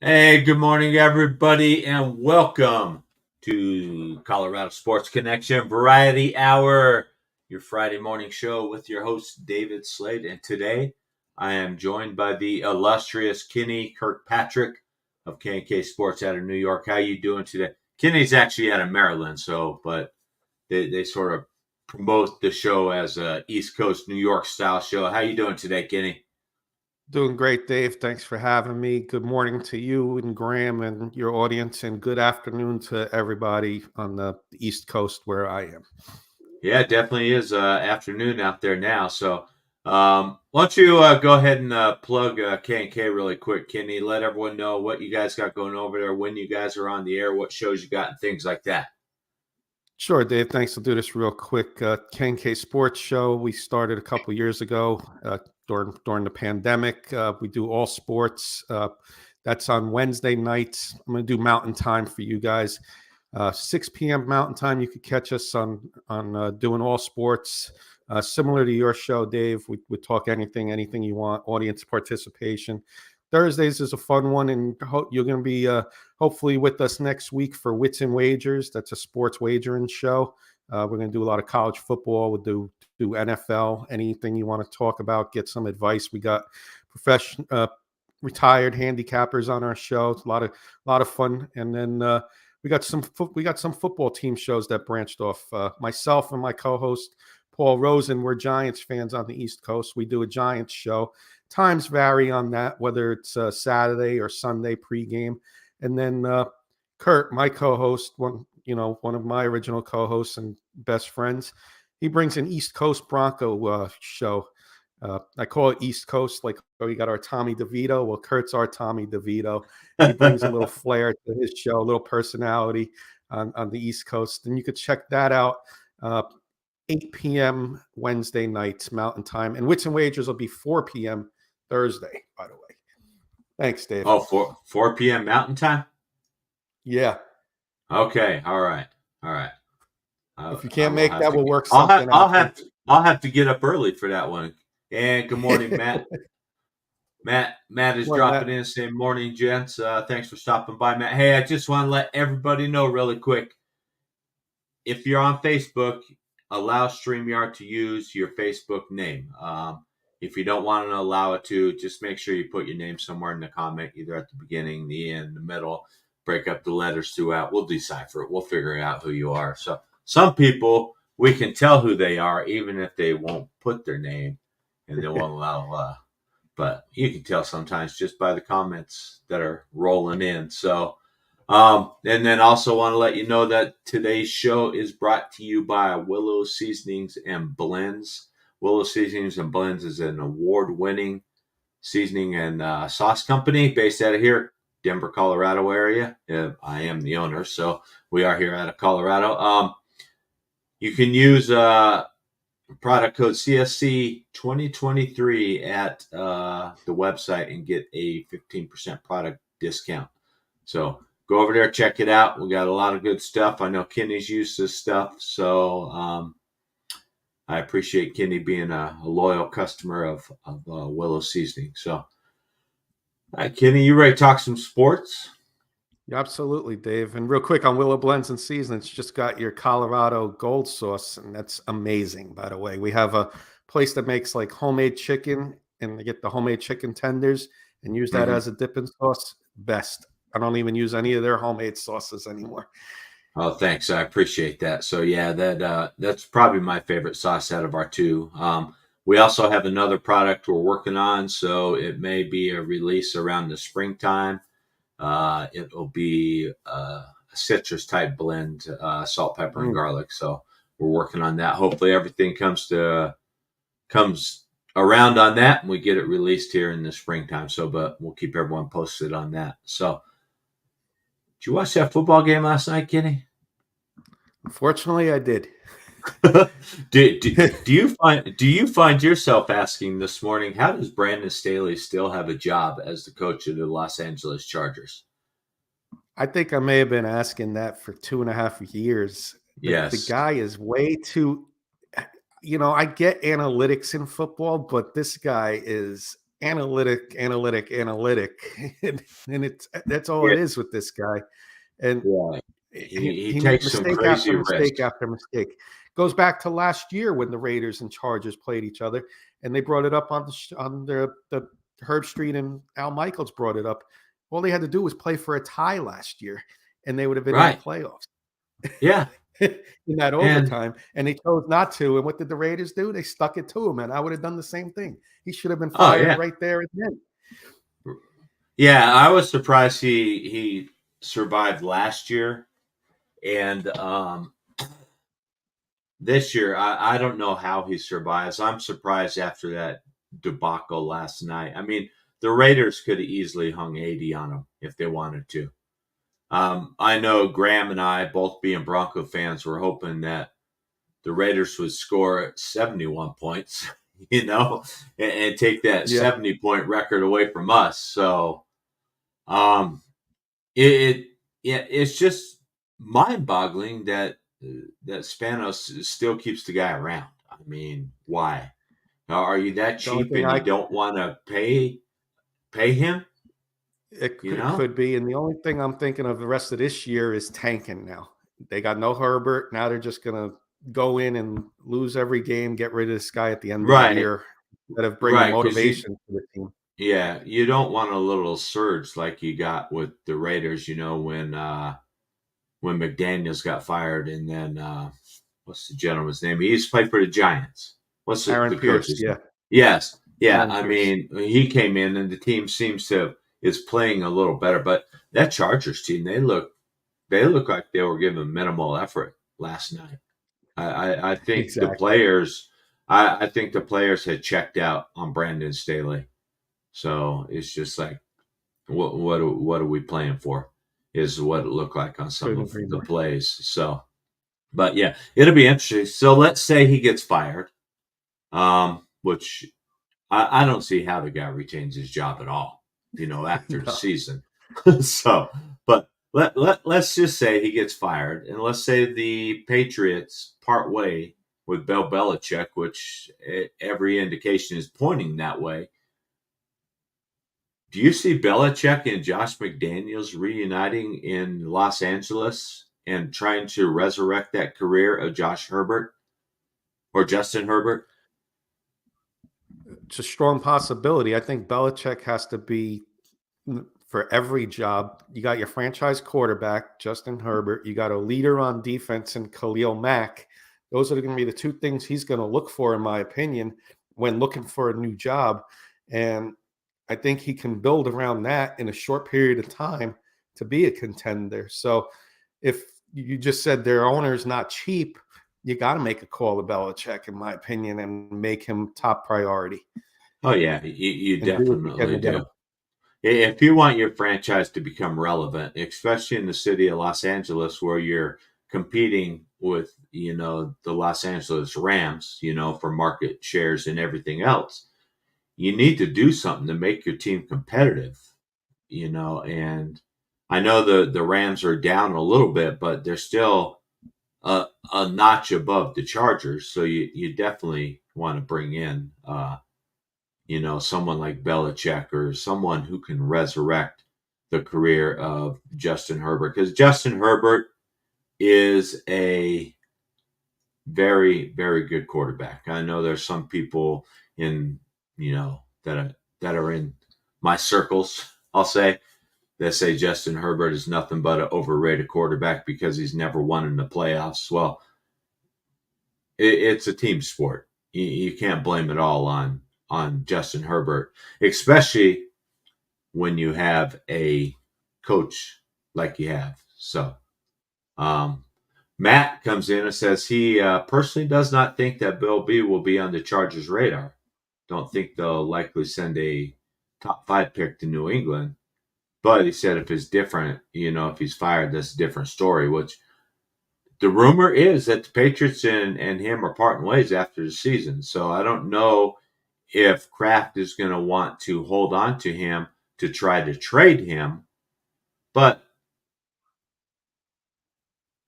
Hey, good morning, everybody, and welcome to Colorado Sports Connection Variety Hour, your Friday morning show with your host, David Slade. And today I am joined by the illustrious Kenny Kirkpatrick of K&K Sports out of New York. How you doing today? Kenny's actually out of Maryland, but they sort of promote the show as a East Coast New York style show. How you doing today, Kenny? Doing great, Dave. Thanks for having me. Good morning to you and Graham and your audience, and good afternoon to everybody on the East Coast where I am. Yeah, it definitely is afternoon out there now. So why don't you go ahead and plug K&K really quick, Kenny. Let everyone know what you guys got going over there, when you guys are on the air, what shows you got, and things like that. Sure, Dave. Thanks. I'll do this real quick. K&K Sports Show, we started a couple years ago during the pandemic. We do all sports. That's on Wednesday nights. I'm going to do Mountain Time for you guys. 6 p.m. Mountain Time. You could catch us on doing all sports. Similar to your show, Dave. We talk anything you want. Audience participation. Thursdays is a fun one, and you're going to be hopefully with us next week for Wits and Wagers. That's a sports wagering show. We're going to do a lot of college football. We'll do NFL, anything you want to talk about, get some advice. We got retired handicappers on our show. It's a lot of fun. And then we got some football team shows that branched off. Myself and my co-host Paul Rosen, we're Giants fans on the East Coast. We do a Giants show. Times vary on that, whether it's Saturday or Sunday pregame. And then Kurt, my co-host, one of my original co-hosts and best friends, he brings an East Coast Bronco show. I call it East Coast, like we got our Tommy DeVito. Well, Kurt's our Tommy DeVito. He brings a little flair to his show, a little personality on the East Coast. And you could check that out 8 p.m. Wednesday nights, Mountain Time. And Wits and Wagers will be 4 p.m. Thursday, by the way. Thanks, Dave. Oh, 4 p.m. Mountain Time? Yeah. Okay. All right. If you can't make that, we'll work something out. I'll have to get up early for that one. And good morning, Matt. Matt is dropping in saying, morning, gents. Thanks for stopping by, Matt. Hey, I just want to let everybody know really quick. If you're on Facebook, allow StreamYard to use your Facebook name. If you don't want to allow it to, just make sure you put your name somewhere in the comment, either at the beginning, the end, the middle. Break up the letters throughout. We'll decipher it. We'll figure out who you are. So some people, we can tell who they are, even if they won't put their name and they won't allow. But you can tell sometimes just by the comments that are rolling in. So, and then also want to let you know that today's show is brought to you by Willow Seasonings and Blends. Willow Seasonings and Blends is an award-winning seasoning and sauce company based out of here, Denver, Colorado area. I am the owner, so we are here out of Colorado. You can use product code CSC 2023 at the website and get a 15% product discount. So go over there, check it out. We got a lot of good stuff. I know Kenny's used this stuff, so I appreciate Kenny being a loyal customer of Willow Seasoning. So, all right, Kenny, you ready to talk some sports? Yeah, absolutely, Dave. And real quick on Willow Blends and Seasonings, just got your Colorado gold sauce, and that's amazing, by the way. We have a place that makes like homemade chicken, and they get the homemade chicken tenders and use that as a dipping sauce. Best. I don't even use any of their homemade sauces anymore. Oh, thanks. I appreciate that. So yeah, that's probably my favorite sauce out of our two. We also have another product we're working on, so it may be a release around the springtime. It'll be a citrus type blend, salt, pepper, and garlic. So we're working on that. Hopefully everything comes around on that and we get it released here in the springtime. So, but we'll keep everyone posted on that. So, did you watch that football game last night, Kenny? Unfortunately, I did. Do you find yourself asking this morning, how does Brandon Staley still have a job as the coach of the Los Angeles Chargers? I think I may have been asking that for 2.5 years. The Yes. guy is way too, I get analytics in football, but this guy is analytic. And that's all Yeah. it is with this guy. And Yeah. He takes some mistake after crazy mistake risks. after mistake. Goes back to last year when the Raiders and Chargers played each other, and they brought it up on the Herb Street, and Al Michaels brought it up. All they had to do was play for a tie last year, and they would have been in the Right. playoffs. Yeah. In that And overtime, and they chose not to. And what did the Raiders do? They stuck it to him, and I would have done the same thing. He should have been fired right there and then. Yeah, I was surprised he survived last year. And this year, I don't know how he survives. I'm surprised after that debacle last night. I mean, the Raiders could have easily hung 80 on him if they wanted to. I know Graham and I, both being Bronco fans, were hoping that the Raiders would score 71 points, and take that 70-point record away from us. So it's just mind-boggling that Spanos still keeps the guy around. I mean, why? Are you that cheap and you don't want to pay him? It could be. And the only thing I'm thinking of the rest of this year is tanking now. They got no Herbert. Now they're just going to go in and lose every game, get rid of this guy at the end of the year instead of bringing motivation to the team. Yeah, you don't want a little surge like you got with the Raiders, when McDaniels got fired, and then what's the gentleman's name? He used to play for the Giants. What's the coach's name? Yes. Yeah. I mean, he came in and the team is playing a little better, but that Chargers team, they look like they were given minimal effort last night. I think the players had checked out on Brandon Staley. So it's just like, what are we playing for? Is what it looked like on some of the plays. So, but yeah, it'll be interesting. So let's say he gets fired, which I don't see how the guy retains his job at all, after the season. So, but let's just say he gets fired, and let's say the Patriots part way with Bill Belichick, which every indication is pointing that way. Do you see Belichick and Josh McDaniels reuniting in Los Angeles and trying to resurrect that career of Josh Herbert or Justin Herbert? It's a strong possibility. I think Belichick has to be, for every job, you got your franchise quarterback, Justin Herbert. You got a leader on defense in Khalil Mack. Those are going to be the two things he's going to look for, in my opinion, when looking for a new job. And I think he can build around that in a short period of time to be a contender. So if you just said their owner's not cheap, you got to make a call to Belichick, in my opinion, and make him top priority. Oh, yeah, you definitely do. If you want your franchise to become relevant, especially in the city of Los Angeles, where you're competing with, the Los Angeles Rams, for market shares and everything else, you need to do something to make your team competitive, and I know the Rams are down a little bit, but they're still a notch above the Chargers. So you definitely want to bring in, someone like Belichick or someone who can resurrect the career of Justin Herbert, because Justin Herbert is a very, very good quarterback. I know there's some people in, that are in my circles, I'll say, that say Justin Herbert is nothing but an overrated quarterback because he's never won in the playoffs. Well, it's a team sport. You can't blame it all on Justin Herbert, especially when you have a coach like you have. So, Matt comes in and says he personally does not think that Bill B will be on the Chargers' radar. Don't think they'll likely send a top 5 pick to New England. But he said if it's different, if he's fired, that's a different story, which the rumor is that the Patriots and him are parting ways after the season. So I don't know if Kraft is going to want to hold on to him to try to trade him.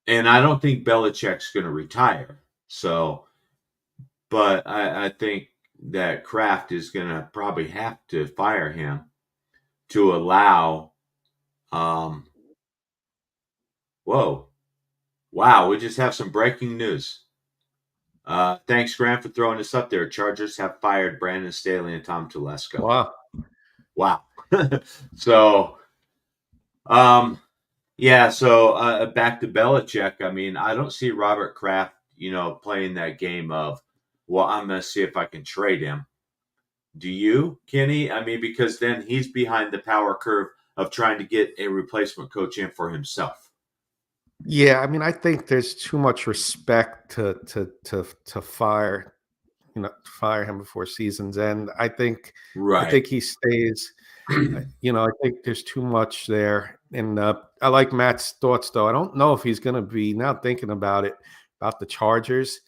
And I don't think Belichick's going to retire. So, but I think that Kraft is going to probably have to fire him to allow. Whoa. Wow. We just have some breaking news. Thanks, Grant, for throwing this up there. Chargers have fired Brandon Staley and Tom Telesco. Wow. So, yeah. So back to Belichick. I mean, I don't see Robert Kraft, playing that game of, well, I'm going to see if I can trade him. Do you, Kenny? I mean, because then he's behind the power curve of trying to get a replacement coach in for himself. Yeah, I mean, I think there's too much respect to fire him before season's end. I think he stays. I think there's too much there, and I like Matt's thoughts though. I don't know if he's going to be, now thinking about it, about the Chargers.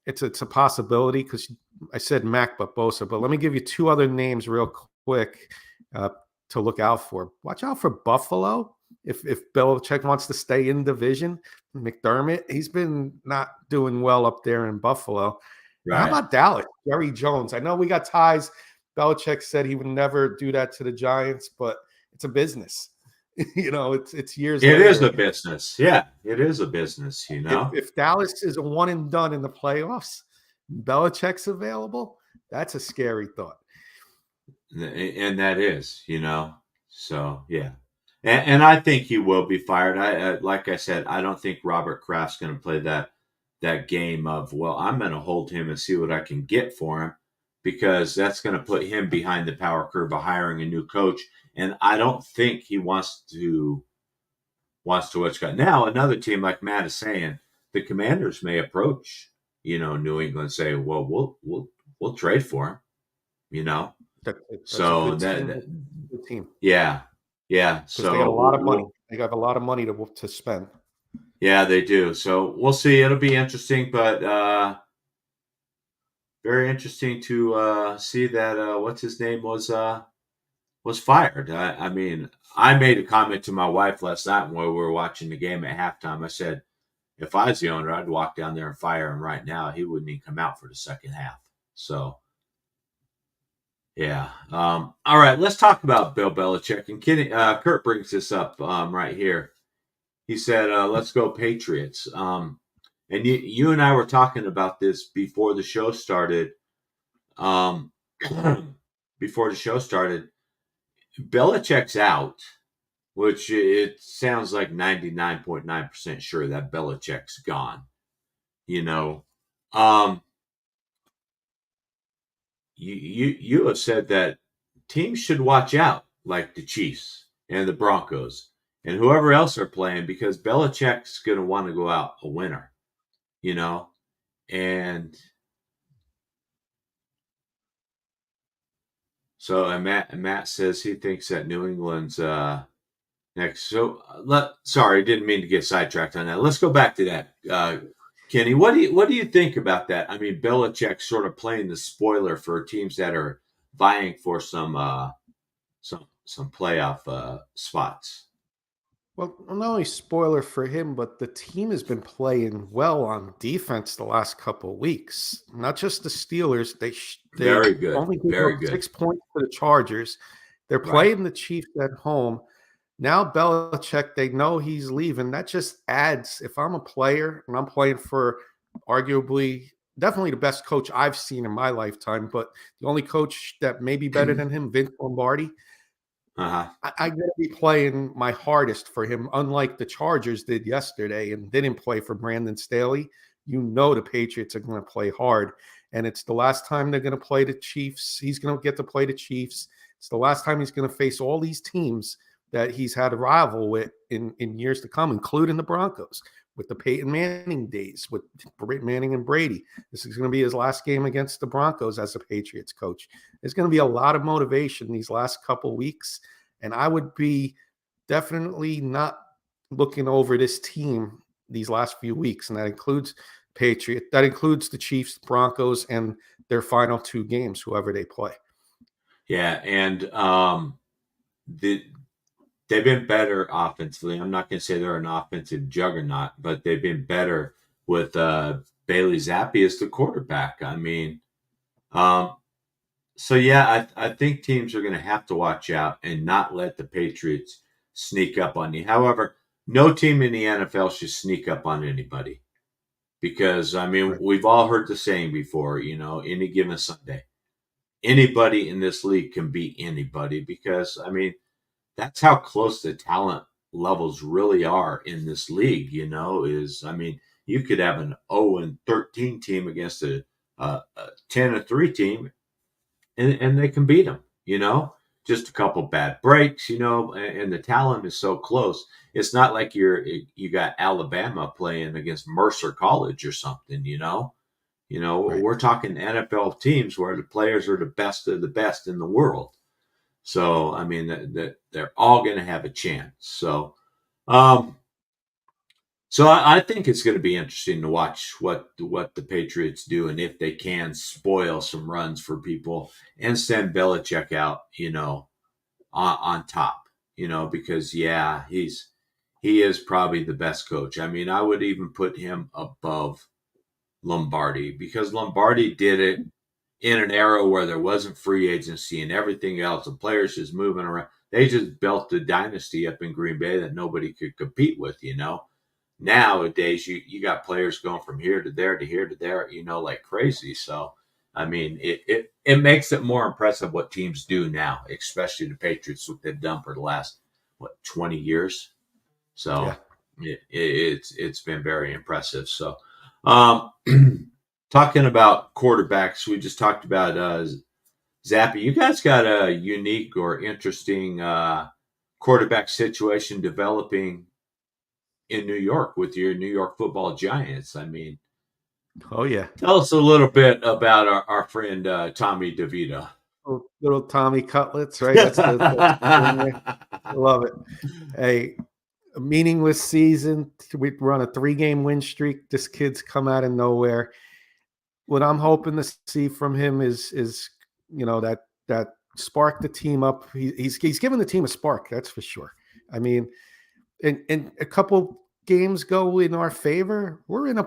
It's a possibility because I said Mac but Bosa, but let me give you 2 other names real quick to look out for. Watch out for Buffalo. If Belichick wants to stay in division, McDermott, he's been not doing well up there in Buffalo. Right. How about Dallas? Jerry Jones. I know we got ties. Belichick said he would never do that to the Giants, but it's a business. It's years later. It is a business. Yeah, it is a business, If Dallas is a one and done in the playoffs, Belichick's available, that's a scary thought. And that is, so yeah. And I think he will be fired. Like I said, I don't think Robert Kraft's going to play that game of, well, I'm going to hold him and see what I can get for him, because that's going to put him behind the power curve of hiring a new coach. And I don't think he wants to what's got. Now, another team like Matt is saying, the Commanders may approach, New England and say, well, we'll trade for him, That's so a good team. Yeah. Yeah. So they got a lot of money. They got a lot of money to spend. Yeah, they do. So we'll see. It'll be interesting, but very interesting to see that what's his name was fired. I mean, I made a comment to my wife last night when we were watching the game at halftime. I said, if I was the owner, I'd walk down there and fire him right now. He wouldn't even come out for the second half. So, yeah. All right, let's talk about Bill Belichick. And Kurt brings this up right here. He said, let's go Patriots. And you and I were talking about this before the show started. Belichick's out, which it sounds like 99.9% sure that Belichick's gone. You have said that teams should watch out, like the Chiefs and the Broncos and whoever else are playing, because Belichick's going to want to go out a winner, and so Matt says he thinks that New England's next. So sorry, didn't mean to get sidetracked on that. Let's go back to that. Kenny, what do you think about that? I mean, Belichick sort of playing the spoiler for teams that are vying for some playoff spots. Well, not only spoiler for him, but the team has been playing well on defense the last couple of weeks. Not just the Steelers. They very good. Only gave 6 points to the Chargers. They're playing the Chiefs at home. Now Belichick, they know he's leaving. That just adds, if I'm a player and I'm playing for arguably, definitely the best coach I've seen in my lifetime, but the only coach that may be better than him, Vince Lombardi, I'm going to be playing my hardest for him, unlike the Chargers did yesterday and didn't play for Brandon Staley. The Patriots are going to play hard, and it's the last time they're going to play the Chiefs. He's going to get to play the Chiefs. It's the last time he's going to face all these teams that he's had a rival with in years to come, including the Broncos, with the Peyton Manning days, with Manning and Brady. This is going to be his last game against the Broncos as a Patriots coach. There's going to be a lot of motivation these last couple weeks, and I would be definitely not looking over this team these last few weeks, and that includes that includes the Chiefs, Broncos, and their final 2 games, whoever they play. Yeah, and they've been better offensively. I'm not going to say they're an offensive juggernaut, but they've been better with Bailey Zappi as the quarterback. I mean, so yeah, I think teams are going to have to watch out and not let the Patriots sneak up on you. However, no team in the NFL should sneak up on anybody because, I mean, Right. we've all heard the saying before, any given Sunday. Anybody in this league can beat anybody because, I mean, that's how close the talent levels really are in this league, I mean, you could have an 0-13 team against a 10-3 team and they can beat them, just a couple bad breaks, and the talent is so close. It's not like you got Alabama playing against Mercer College or something, Right. we're talking NFL teams where the players are the best of the best in the world. So, I mean, they're all going to have a chance. Um, so I think it's going to be interesting to watch what the Patriots do and if they can spoil some runs for people and send Belichick out, on top, because he is probably the best coach. I mean, I would even put him above Lombardi because Lombardi did it in an era where there wasn't free agency and everything else, the players just moving around. They just built a dynasty up in Green Bay that nobody could compete with, Nowadays, you got players going from here to there to here to there, like crazy. So, I mean, it makes it more impressive what teams do now, especially the Patriots, what they've done for the last 20 years. Yeah. So it's been very impressive. So, um, talking about quarterbacks, we just talked about Zappy. You guys got a unique or interesting quarterback situation developing in New York with your New York Football Giants. I mean, Oh yeah. tell us a little bit about our friend Tommy DeVito. Little Tommy Cutlets, right? That's the thing there. I love it. Hey, a meaningless season. We run a 3-game win streak. This kid's come out of nowhere. What I'm hoping to see from him is that spark the team up. He's given the team a spark, that's for sure. I mean, and a couple games go in our favor. We're in the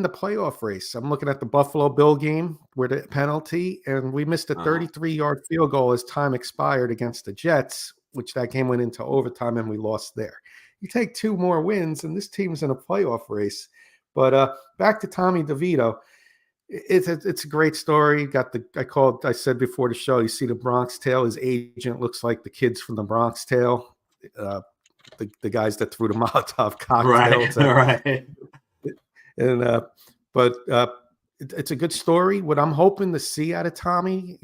playoff race. I'm looking at the Buffalo Bill game where the penalty, and we missed a 33-yard field goal as time expired against the Jets, which that game went into overtime and we lost there. You take 2 more wins, and this team's in a playoff race. But back to Tommy DeVito. It's a great story. I said before the show, you see the Bronx Tale. His agent looks like the kids from the Bronx Tale, the guys that threw the Molotov cocktails. Right. And it's a good story. What I'm hoping to see out of Tommy,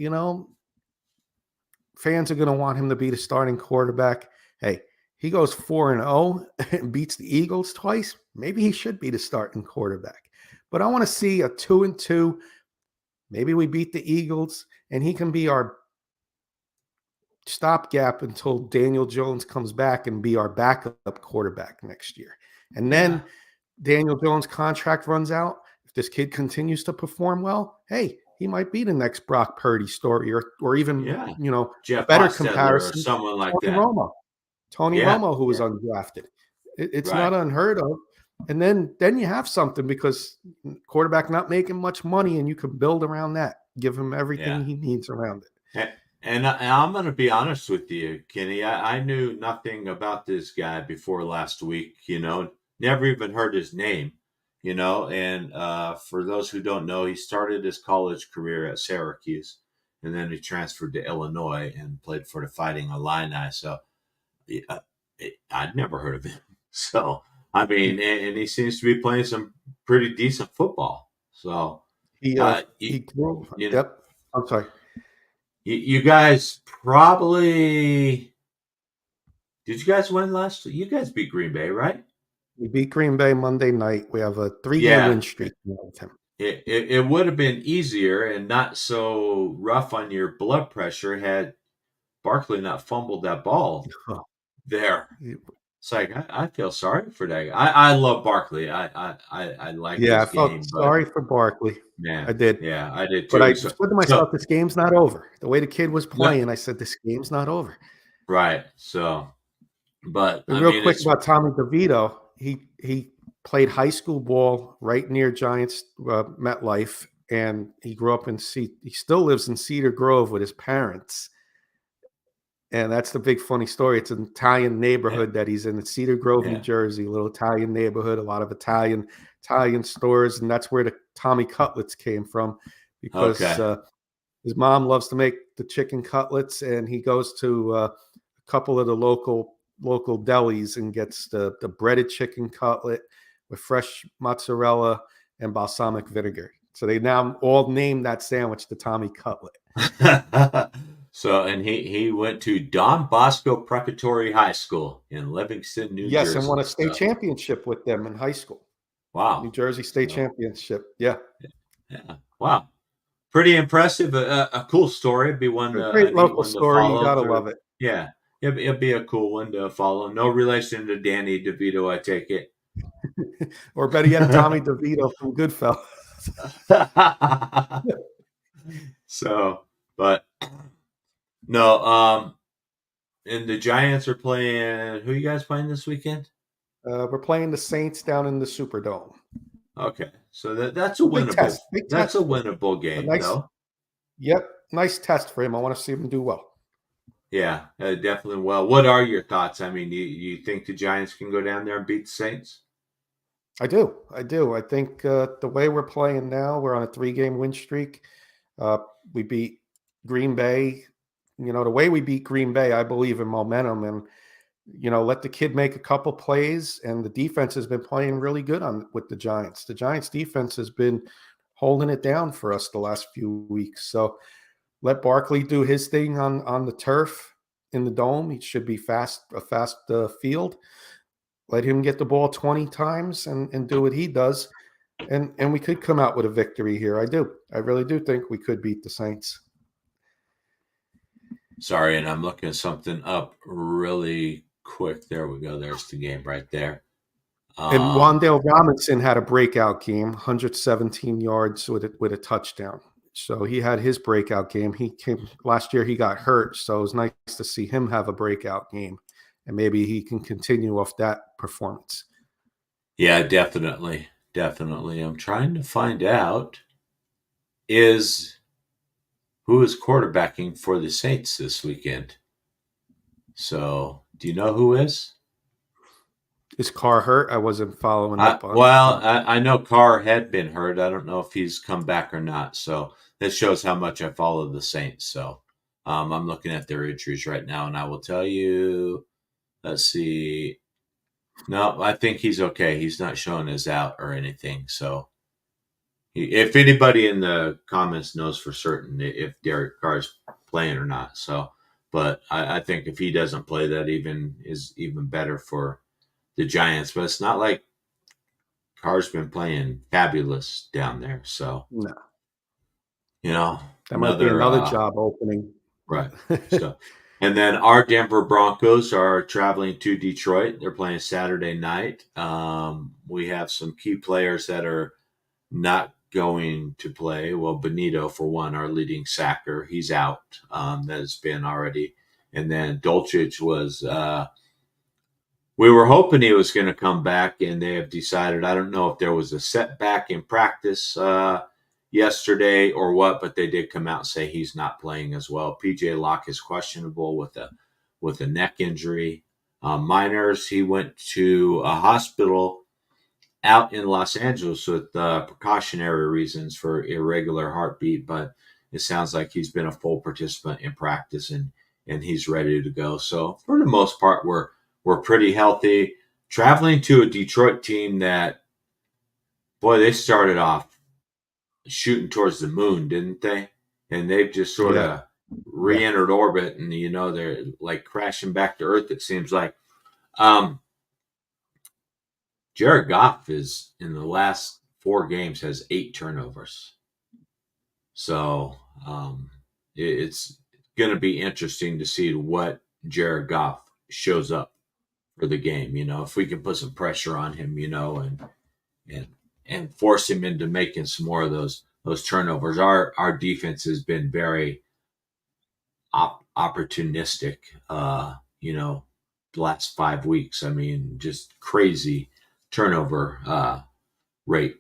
fans are going to want him to be the starting quarterback. Hey, he goes 4-0 and beats the Eagles twice. Maybe he should be the starting quarterback. But I want to see a 2-2. Maybe we beat the Eagles, and he can be our stopgap until Daniel Jones comes back and be our backup quarterback next year. And then Daniel Jones' contract runs out. If this kid continues to perform well, hey, he might be the next Brock Purdy story, or even Jeff a better Hostetler comparison, or someone like Tony that. Romo. Tony Romo, who was undrafted. It's not unheard of. And then you have something, because quarterback not making much money, and you can build around that. Give him everything he needs around it. And I'm going to be honest with you, Kenny. I knew nothing about this guy before last week. Never even heard his name. And for those who don't know, he started his college career at Syracuse, and then he transferred to Illinois and played for the Fighting Illini. So I'd never heard of him. So, I mean, and he seems to be playing some pretty decent football. So he grew. Yep. I'm sorry. You guys probably Did you guys win last? You guys beat Green Bay, right? We beat Green Bay Monday night. We have a 3-game Yeah. win streak now with him. It would have been easier and not so rough on your blood pressure had Barkley not fumbled that ball Oh, there. It's like I feel sorry for that guy. I love Barkley. I like yeah, I his felt game, but sorry for Barkley. I man, did. yeah, I did But I too. said So to so myself, this game's not over. The way the kid was no, playing, I said, this game's not over. right. So, but And I real mean, quick it's about Tommy DeVito, he played high school ball right near Giants MetLife, and he grew up in he still lives in Cedar Grove with his parents. And that's the big funny story. It's an Italian yeah, neighborhood that he's in. It's Cedar Grove, New yeah. Jersey, a little Italian neighborhood, a lot of Italian stores, and that's where the Tommy cutlets came from, because Okay. his mom loves to make the chicken cutlets, and he goes to a couple of the local delis and gets the breaded chicken cutlet with fresh mozzarella and balsamic vinegar. So they now all name that sandwich the Tommy cutlet. So, and he went to Don Bosco Preparatory High School in Livingston, New Yes, and won Jersey. a state So, championship with them in high school. New wow. Jersey State So, Championship. Yeah. yeah, wow. Pretty impressive. A cool story. It'd be A a great neat local one to story. You follow gotta through. love it. Yeah, it'd be a cool one to follow. No relation to Danny DeVito, I take it. Or better yet, Tommy DeVito from Goodfellas. So, but no, and the Giants are playing. Who you guys playing this weekend? We're playing the Saints down in the Superdome. Okay, so that's a Big winnable. test. Big That's a test. winnable A game, nice, though. yep, nice test for him. I want to see him do well. Yeah, definitely. Well, what are your thoughts? I mean, you think the Giants can go down there and beat the Saints? I do. I do. I think the way we're playing now, we're on a 3-game win streak. Uh, we beat Green Bay. You know, the way we beat Green Bay, I believe in momentum, and let the kid make a couple plays, and the defense has been playing really good on with the Giants. The Giants defense has been holding it down for us the last few weeks. So let Barkley do his thing on the turf in the dome. He should be a fast field. Let him get the ball 20 times and do what he does, and we could come out with a victory here. I do. I really do think we could beat the Saints. Sorry, and I'm looking something up really quick. There we go. There's the game right there. And Um, Wandale Robinson had a breakout game, 117 yards with a touchdown. So he had his breakout game. He came last year. He got hurt, so it was nice to see him have a breakout game, and maybe he can continue off that performance. yeah, definitely, definitely. I'm trying to find out is who is quarterbacking for the Saints this weekend. So, do you know who is? Is Carr hurt? I wasn't following up on. I know Carr had been hurt. I don't know if he's come back or not. So that shows how much I follow the Saints. So I'm looking at their injuries right now, and I will tell you. Let's see. No, I think he's okay. He's not showing as out or anything. So if anybody in the comments knows for certain if Derek Carr's playing or not. So, but I think if he doesn't play, that is even better for the Giants. But it's not like Carr's been playing fabulous down there. So, No, you know, that might be another another job opening. right. So, and then our Denver Broncos are traveling to Detroit. They're playing Saturday night. We have some key players that are not going to play. Well, Benito, for one, our leading sacker, he's out. That has been already. And then Dolchich was, we were hoping he was going to come back, and they have decided, I don't know if there was a setback in practice yesterday or what, but they did come out and say he's not playing as well. PJ Locke is questionable with a neck injury. Miners, he went to a hospital out in Los Angeles with precautionary reasons for irregular heartbeat, but it sounds like he's been a full participant in practice and he's ready to go. So for the most part, we're pretty healthy. Traveling to a Detroit team that, boy, they started off shooting towards the moon, didn't they? And they've just sort Yeah, of re-entered orbit, and they're like crashing back to Earth. It seems like. Um, Jared Goff is in the last 4 games has 8 turnovers. So it's going to be interesting to see what Jared Goff shows up for the game. If we can put some pressure on him, and and force him into making some more of those turnovers. Our defense has been very opportunistic. The last 5 weeks. I mean, just crazy turnover rate.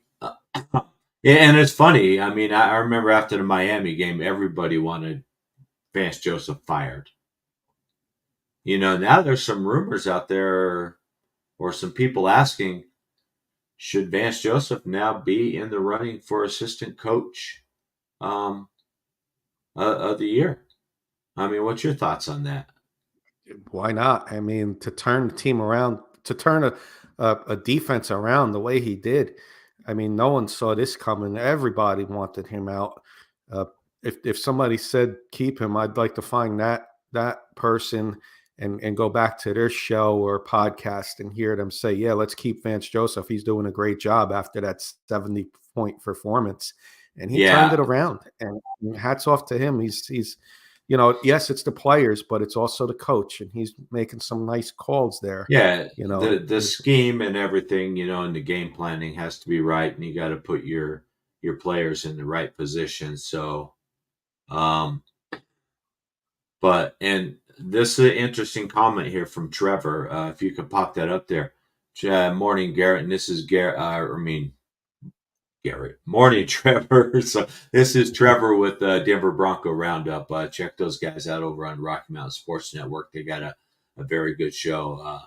And it's funny. I mean, I remember after the Miami game, everybody wanted Vance Joseph fired. Now there's some rumors out there or some people asking, should Vance Joseph now be in the running for assistant coach um, of the year? I mean, what's your thoughts on that? Why not? I mean, to turn the team around, to turn a defense around the way he did. I mean, no one saw this coming. Everybody wanted him out. Uh, if somebody said keep him, I'd like to find that person and go back to their show or podcast and hear them say, "Yeah, let's keep Vance Joseph. He's doing a great job after that 70-point performance." And he turned Yeah, it around. And hats off to him. He's yes, it's the players, but it's also the coach, and he's making some nice calls there. yeah. You know, The scheme and everything, and the game planning has to be right, and you got to put your players in the right position. So, um, and this is an interesting comment here from Trevor. If you could pop that up there. Morning, Garrett, and this is Garrett. Garrett. Morning, Trevor. So this is Trevor with Denver Bronco Roundup. Check those guys out over on Rocky Mountain Sports Network. They got a very good show.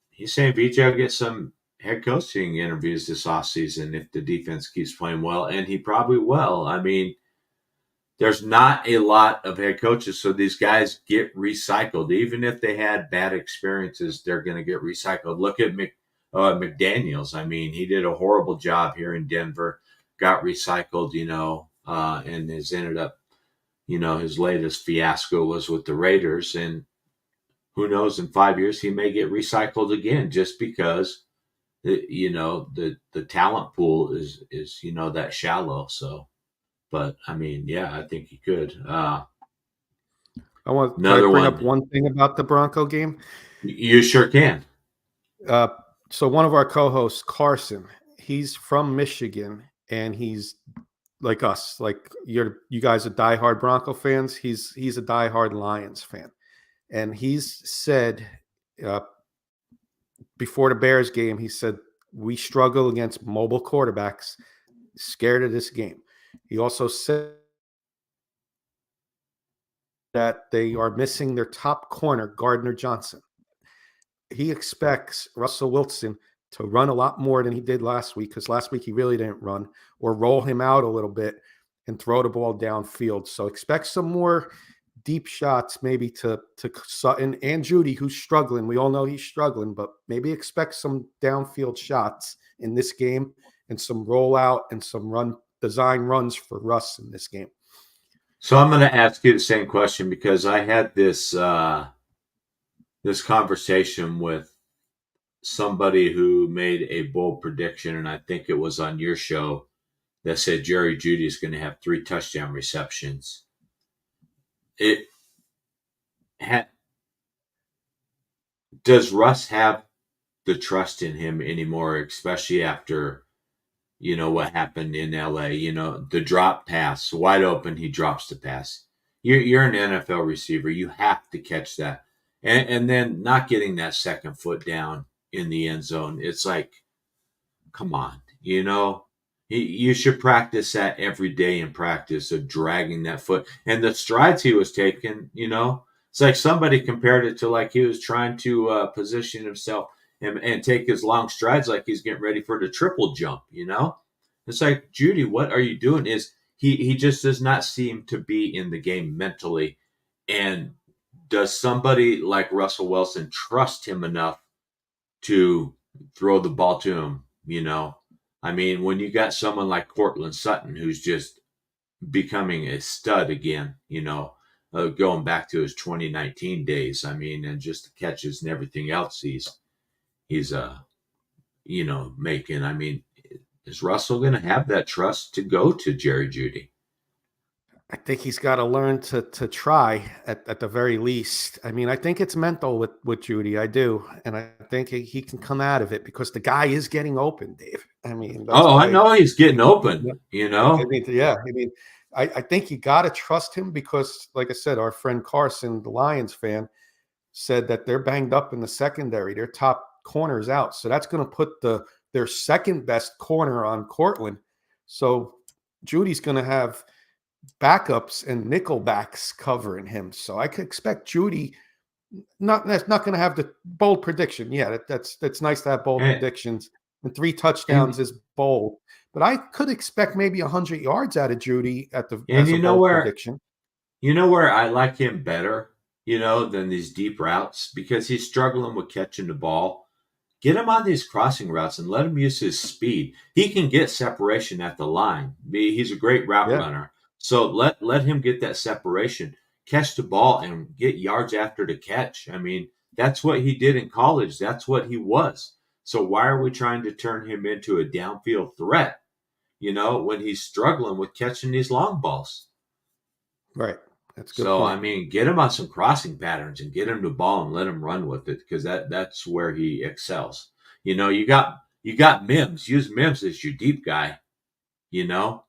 He's saying VJ will get some head coaching interviews this offseason if the defense keeps playing well, and he probably will. I mean, there's not a lot of head coaches, so these guys get recycled. Even if they had bad experiences, they're going to get recycled. Look at McDaniels. I mean, he did a horrible job here in Denver, got recycled, and has ended up, his latest fiasco was with the Raiders. And who knows, in 5 years, he may get recycled again just because, the talent pool is that shallow. So, but I mean, yeah, I think he could. can I Another bring up one. one thing about the Bronco game? You sure can. Uh, so one of our co-hosts, Carson, he's from Michigan, and he's like us. Like you guys are diehard Bronco fans. He's a diehard Lions fan, and he's said uh, before the Bears game, he said we struggle against mobile quarterbacks. Scared of this game. He also said that they are missing their top corner, Gardner Johnson. He expects Russell Wilson to run a lot more than he did last week, because last week he really didn't run, or roll him out a little bit and throw the ball downfield. So expect some more deep shots, maybe to Sutton and Judy, who's struggling. We all know he's struggling, but maybe expect some downfield shots in this game and some rollout and some run design runs for Russ in this game. So I'm going to ask you the same question because I had this conversation with somebody who made a bold prediction, and I think it was on your show, that said Jerry Jeudy is going to have 3 touchdown receptions. Does Russ have the trust in him anymore, especially after what happened in LA? The drop pass, wide open, he drops the pass. You're an NFL receiver. You have to catch that. And then not getting that second foot down in the end zone. It's like, come on, you should practice that every day in practice of dragging that foot. And the strides he was taking, it's like somebody compared it to like he was trying to position himself and take his long strides like he's getting ready for the triple jump, It's like, Judy, what are you doing? Is he just does not seem to be in the game mentally. And does somebody like Russell Wilson trust him enough to throw the ball to him? I mean, when you got someone like Cortland Sutton, who's just becoming a stud again, going back to his 2019 days. I mean, and just the catches and everything else he's making. I mean, is Russell going to have that trust to go to Jerry Jeudy? I think he's got to learn to try at the very least. I mean, I think it's mental with Jeudy. I do, and I think he can come out of it because the guy is getting open, Dave. I mean, that's Oh, I why. know he's getting open. I mean, yeah. I mean, I think you got to trust him because, like I said, our friend Carson, the Lions fan, said that they're banged up in the secondary. Their top corner's out, so that's going to put their second best corner on Cortland. So Judy's going to have backups and nickel backs covering him. So I could expect Jeudy that's not going to have the bold prediction. Yeah, that's nice to have bold And, predictions. And 3 touchdowns and is bold. But I could expect maybe 100 yards out of Jeudy and as a you know bold where prediction. you know where I like him better, than these deep routes because he's struggling with catching the ball. Get him on these crossing routes and let him use his speed. He can get separation at the line. He's a great route Yeah, runner. So let him get that separation, catch the ball, and get yards after the catch. I mean, that's what he did in college. That's what he was. So why are we trying to turn him into a downfield threat, when he's struggling with catching these long balls? right. That's a good So I point. mean, get him on some crossing patterns and get him the ball and let him run with it because that's where he excels. You got Mims. Use Mims as your deep guy. You know,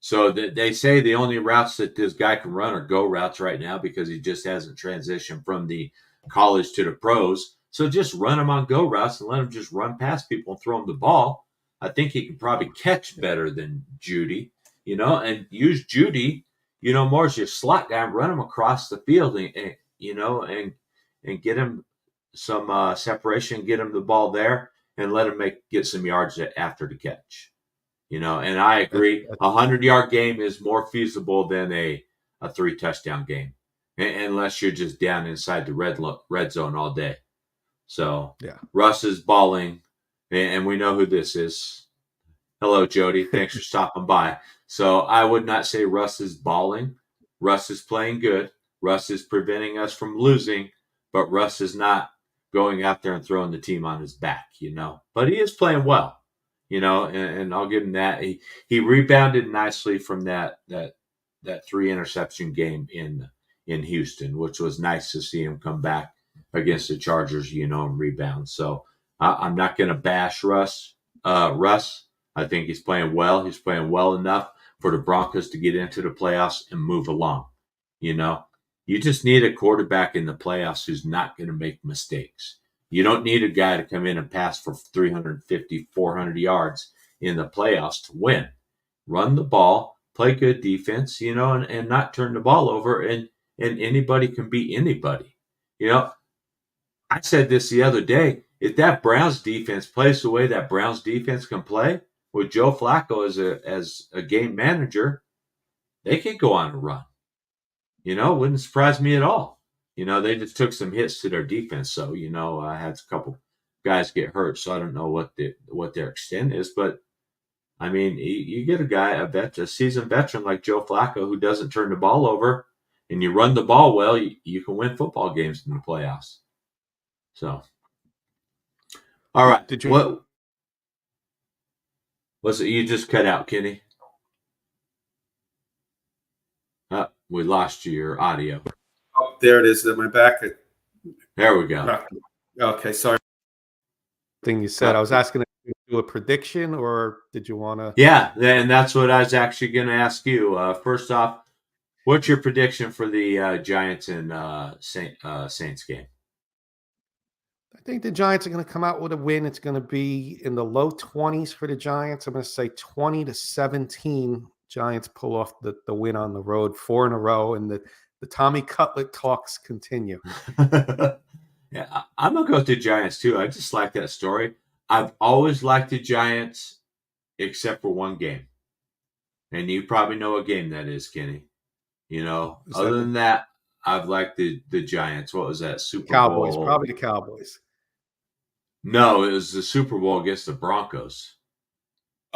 so they say the only routes that this guy can run are go routes right now because he just hasn't transitioned from the college to the pros. So just run him on go routes and let him just run past people and throw him the ball. I think he can probably catch better than Jeudy, and use Jeudy, more as your slot guy. Run him across the field and get him some separation, get him the ball there, and let him get some yards after the catch. And I That, agree. that, 100-yard game is more feasible than a 3 touchdown game, unless you're just down inside the red zone all day. So yeah. Russ is balling, and we know who this is. Hello, Jody. Thanks for stopping by. So I would not say Russ is balling. Russ is playing good. Russ is preventing us from losing, but Russ is not going out there and throwing the team on his back, But he is playing well, and I'll give him that. He rebounded nicely from that 3 interception game in Houston, which was nice to see him come back against the Chargers, and rebound. So I'm not going to bash Russ. I think he's playing well. He's playing well enough for the Broncos to get into the playoffs and move along. You know, you just need a quarterback in the playoffs who's not going to make mistakes. You don't need a guy to come in and pass for 350, 400 yards in the playoffs to win. Run the ball, play good defense, and not turn the ball over, and anybody can beat anybody. I said this the other day. If that Browns defense plays the way that Browns defense can play, with Joe Flacco as a game manager, they could go on a run. Wouldn't surprise me at all. They just took some hits to their defense. So, I had a couple guys get hurt, so I don't know what their extent is. But I mean, you get a seasoned veteran like Joe Flacco who doesn't turn the ball over, and you run the ball well, you can win football games in the playoffs. So, all right, Did you? what was it? You just cut out, Kenny. We lost your audio. Oh, there it is. At my back. There we go. Okay, sorry. Thing you said. I was asking if you do a prediction, or did you want to? Yeah, and that's what I was actually going to ask you. First off, what's your prediction for the Giants and Saints game? I think the Giants are going to come out with a win. It's going to be in the low 20s for the Giants. I'm going to say 20-17. Giants pull off the win on the road, 4 in a row, and the Tommy Cutlet talks continue. Yeah, I'm going to go with the Giants too. I just like that story. I've always liked the Giants except for one game. And you probably know what game that is, Kenny. Other than that, I've liked the Giants. What was that? Super Cowboys, Bowl? probably the Cowboys. No, it was the Super Bowl against the Broncos.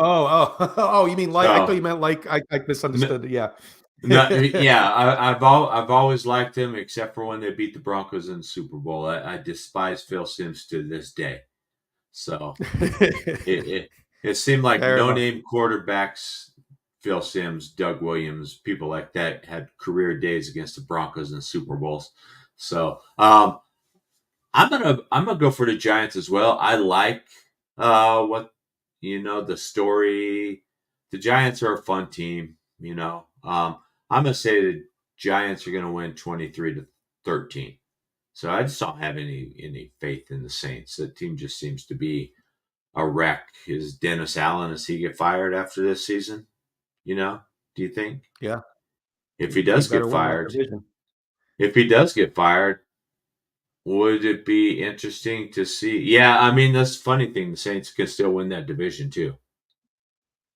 Oh, you mean like? I thought you So meant like. I misunderstood. Yeah. no, yeah, I've always liked him, except for when they beat the Broncos in the Super Bowl. I despise Phil Simms to this day. So it it seemed like Fair no enough. name quarterbacks, Phil Simms, Doug Williams, people like that had career days against the Broncos in the Super Bowls. So I'm gonna go for the Giants as well. I like what the story. The Giants are a fun team. I'm gonna say the Giants are gonna win 23-13. So I just don't have any faith in the Saints. The team just seems to be a wreck. Is Dennis Allen, does he get fired after this season? Do you think? Yeah, If he he does better get win that fired, division. if he does get fired, would it be interesting to see? Yeah, I mean that's the funny thing. The Saints can still win that division too.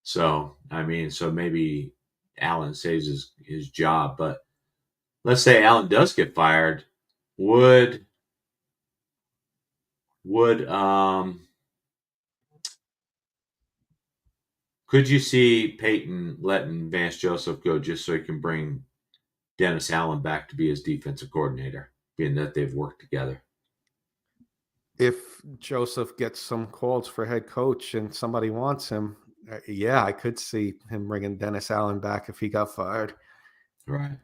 So so maybe Allen saves his job. But let's say Allen does get fired, would would could you see Peyton letting Vance Joseph go just so he can bring Dennis Allen back to be his defensive coordinator, being that they've worked together? If Joseph gets some calls for head coach and somebody wants him, yeah, I could see him bringing Dennis Allen back if he got fired. Right.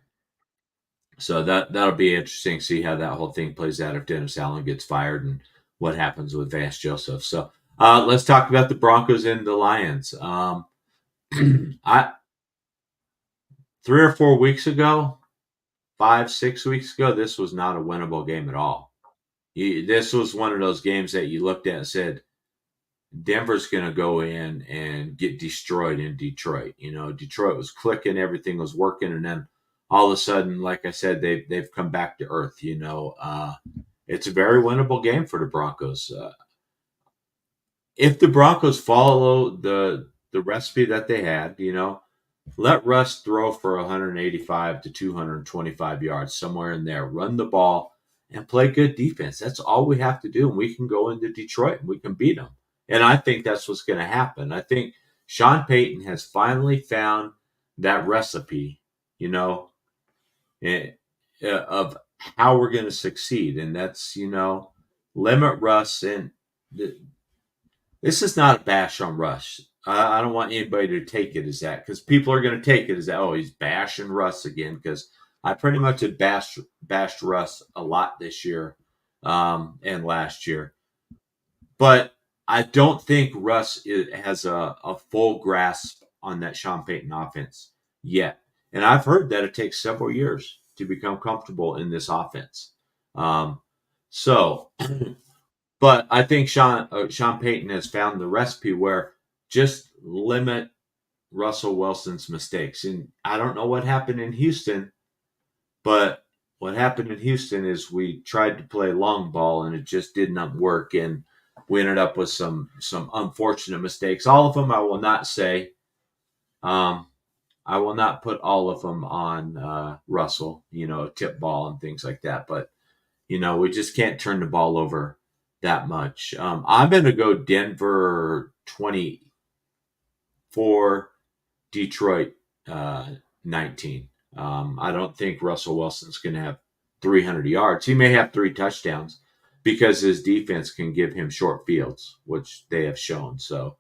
So that'll be interesting to see how that whole thing plays out if Dennis Allen gets fired and what happens with Vance Joseph. So let's talk about the Broncos and the Lions. I 3 or 4 weeks ago, 5, 6 weeks ago, this was not a winnable game at all. This was one of those games that you looked at and said, Denver's going to go in and get destroyed in Detroit. Detroit was clicking, everything was working, and then all of a sudden, like I said, they've come back to earth. It's a very winnable game for the Broncos. If the Broncos follow the recipe that they had, let Russ throw for 185 to 225 yards, somewhere in there. Run the ball and play good defense. That's all we have to do, and we can go into Detroit and we can beat them. And I think that's what's going to happen. I think Sean Payton has finally found that recipe, eh, of how we're going to succeed, and that's limit Russ. And this is not a bash on Russ. I don't want anybody to take it as that, because people are going to take it as that. Oh, he's bashing Russ again, because I pretty much had bashed Russ a lot this year and last year. But I don't think Russ has a full grasp on that Sean Payton offense yet. And I've heard that it takes several years to become comfortable in this offense. Um, so But I think Sean Payton has found the recipe where just limit Russell Wilson's mistakes. And I don't know what happened in Houston, but what happened in Houston is we tried to play long ball and it just did not work, and we ended up with some unfortunate mistakes. All of them I will not say. I will not put all of them on Russell. Tip ball and things like that, but we just can't turn the ball over that much. I'm going to go Denver 24, Detroit 19. I don't think Russell Wilson's going to have 300 yards. He may have 3 touchdowns because his defense can give him short fields, which they have shown. So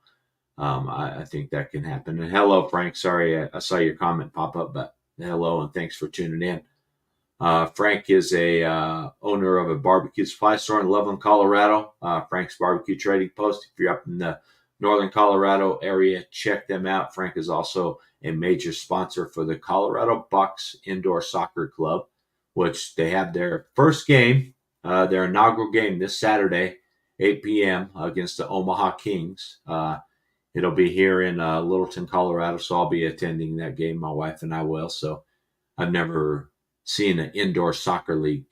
I think that can happen. And hello, Frank. Sorry, I saw your comment pop up, but hello and thanks for tuning in. Frank is a owner of a barbecue supply store in Loveland, Colorado. Frank's Barbecue Trading Post. If you're up in the northern Colorado area, check them out. Frank is also a major sponsor for the Colorado Bucks Indoor Soccer Club, which they have their first game, their inaugural game this Saturday, 8 p.m. against the Omaha Kings. It'll be here in Littleton, Colorado, so I'll be attending that game. My wife and I will. So I've never seen an indoor soccer league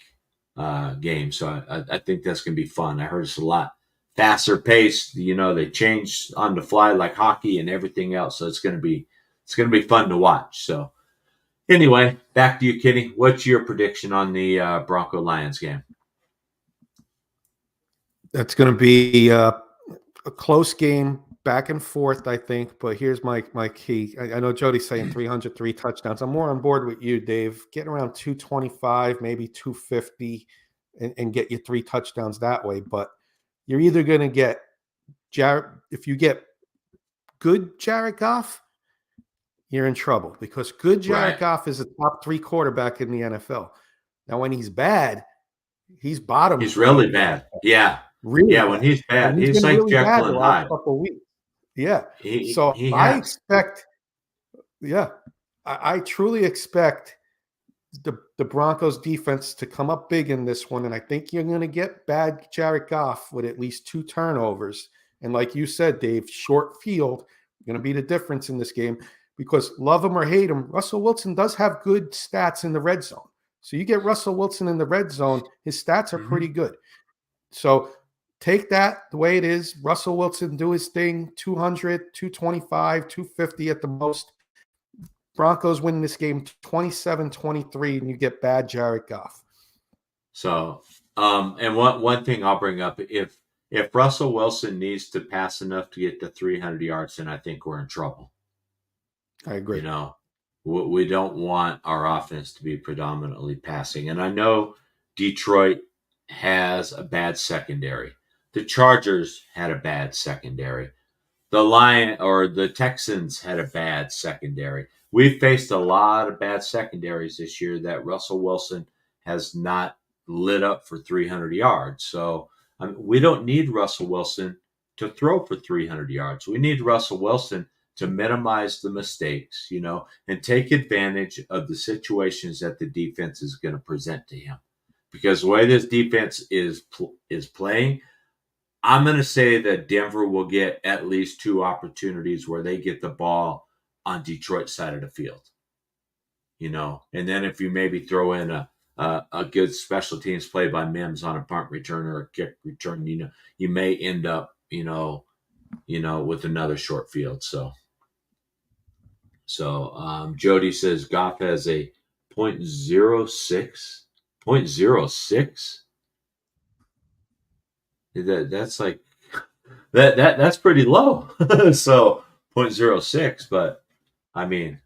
game, so I think that's going to be fun. I heard it's a lot faster paced. They change on the fly like hockey and everything else, so it's going to be fun to watch. So anyway, back to you, Kenny. What's your prediction on the Bronco Lions game? That's going to be a close game. back and forth, I think, but here's my key. I know Jody's saying 303 touchdowns. I'm more on board with you, Dave. Get around 225, maybe 250, and get you 3 touchdowns that way. But you're either going to get if you get good Jared Goff, you're in trouble because good Jared Goff is a top 3 quarterback in the NFL. Now, when he's bad, he's bottom. He's really bad. Yeah. Really yeah, bad. when he's bad, And he's he's been like really bad Jekyll the and last Hyde. couple of weeks. Yeah. He So I has. expect, I truly expect the Broncos defense to come up big in this one. And I think you're going to get bad Jared Goff with at least 2 turnovers. And like you said, Dave, short field going to be the difference in this game because love him or hate him, Russell Wilson does have good stats in the red zone. So you get Russell Wilson in the red zone, his stats are pretty good. So take that the way it is. Russell Wilson do his thing, 200, 225, 250 at the most. Broncos win this game 27-23, and you get bad Jared Goff. So, and one thing I'll bring up, if Russell Wilson needs to pass enough to get to 300 yards, then I think we're in trouble. I agree. We don't want our offense to be predominantly passing. And I know Detroit has a bad secondary. The Chargers had a bad secondary. The Texans had a bad secondary. We've faced a lot of bad secondaries this year that Russell Wilson has not lit up for 300 yards. So we don't need Russell Wilson to throw for 300 yards. We need Russell Wilson to minimize the mistakes, and take advantage of the situations that the defense is going to present to him. Because the way this defense is playing, I'm going to say that Denver will get at least 2 opportunities where they get the ball on Detroit's side of the field. And then if you maybe throw in a good special teams play by Mims on a punt return or a kick return, you may end up, with another short field. So Jody says Goff has a 0.06. 0.06? That's like that's pretty low. So 0.06, but I mean,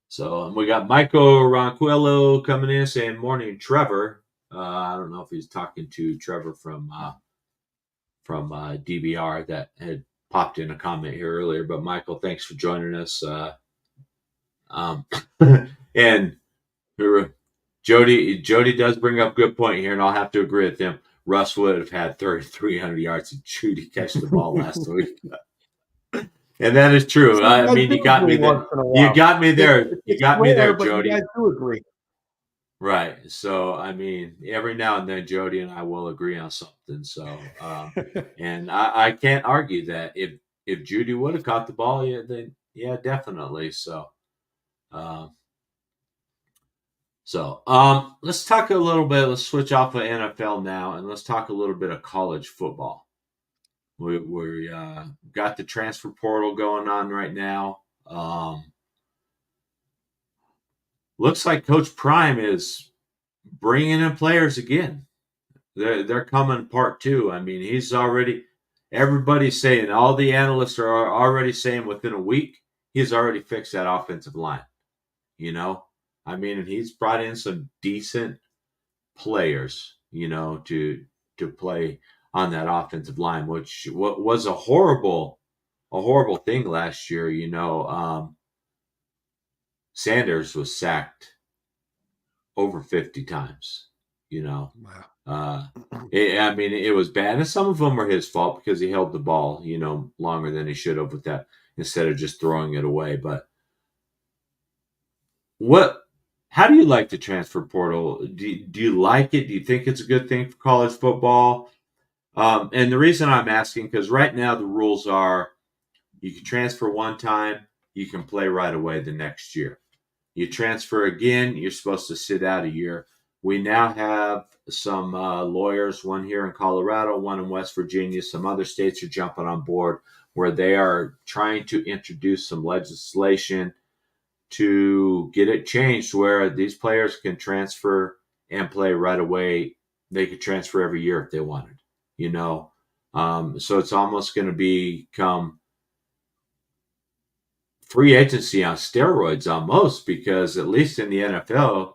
so we got Michael Ronquillo coming in saying morning, Trevor. I don't know if he's talking to Trevor from DBR that had popped in a comment here earlier. But Michael, thanks for joining us. And Jody does bring up a good point here, and I'll have to agree with him. Russ would have had 300 yards if Judy catch the ball last week. And that is true. I mean, you got me there. You got me there. You got me there, Jody. I do agree. Right. So, I mean, every now and then, Jody and I will agree on something. So, and I can't argue that. If Judy would have caught the ball, then definitely. So, let's talk a little bit. Let's switch off of NFL now, and let's talk a little bit of college football. We got the transfer portal going on right now. Looks like Coach Prime is bringing in players again. They're coming part 2. I mean, everybody's saying, all the analysts are already saying within a week, he's already fixed that offensive line. I mean, and he's brought in some decent players, to play on that offensive line, which was a horrible thing last year. Sanders was sacked over 50 times. Wow. I mean, it was bad, and some of them were his fault because he held the ball, longer than he should have with that instead of just throwing it away. But how do you like the transfer portal? Do you like it? Do you think it's a good thing for college football? And the reason I'm asking, because right now the rules are you can transfer one time, you can play right away the next year. You transfer again, you're supposed to sit out a year. We now have some lawyers, one here in Colorado, one in West Virginia. Some other states are jumping on board where they are trying to introduce some legislation to get it changed where these players can transfer and play right away. They could transfer every year if they wanted, So it's almost going to become free agency on steroids almost, because at least in the NFL,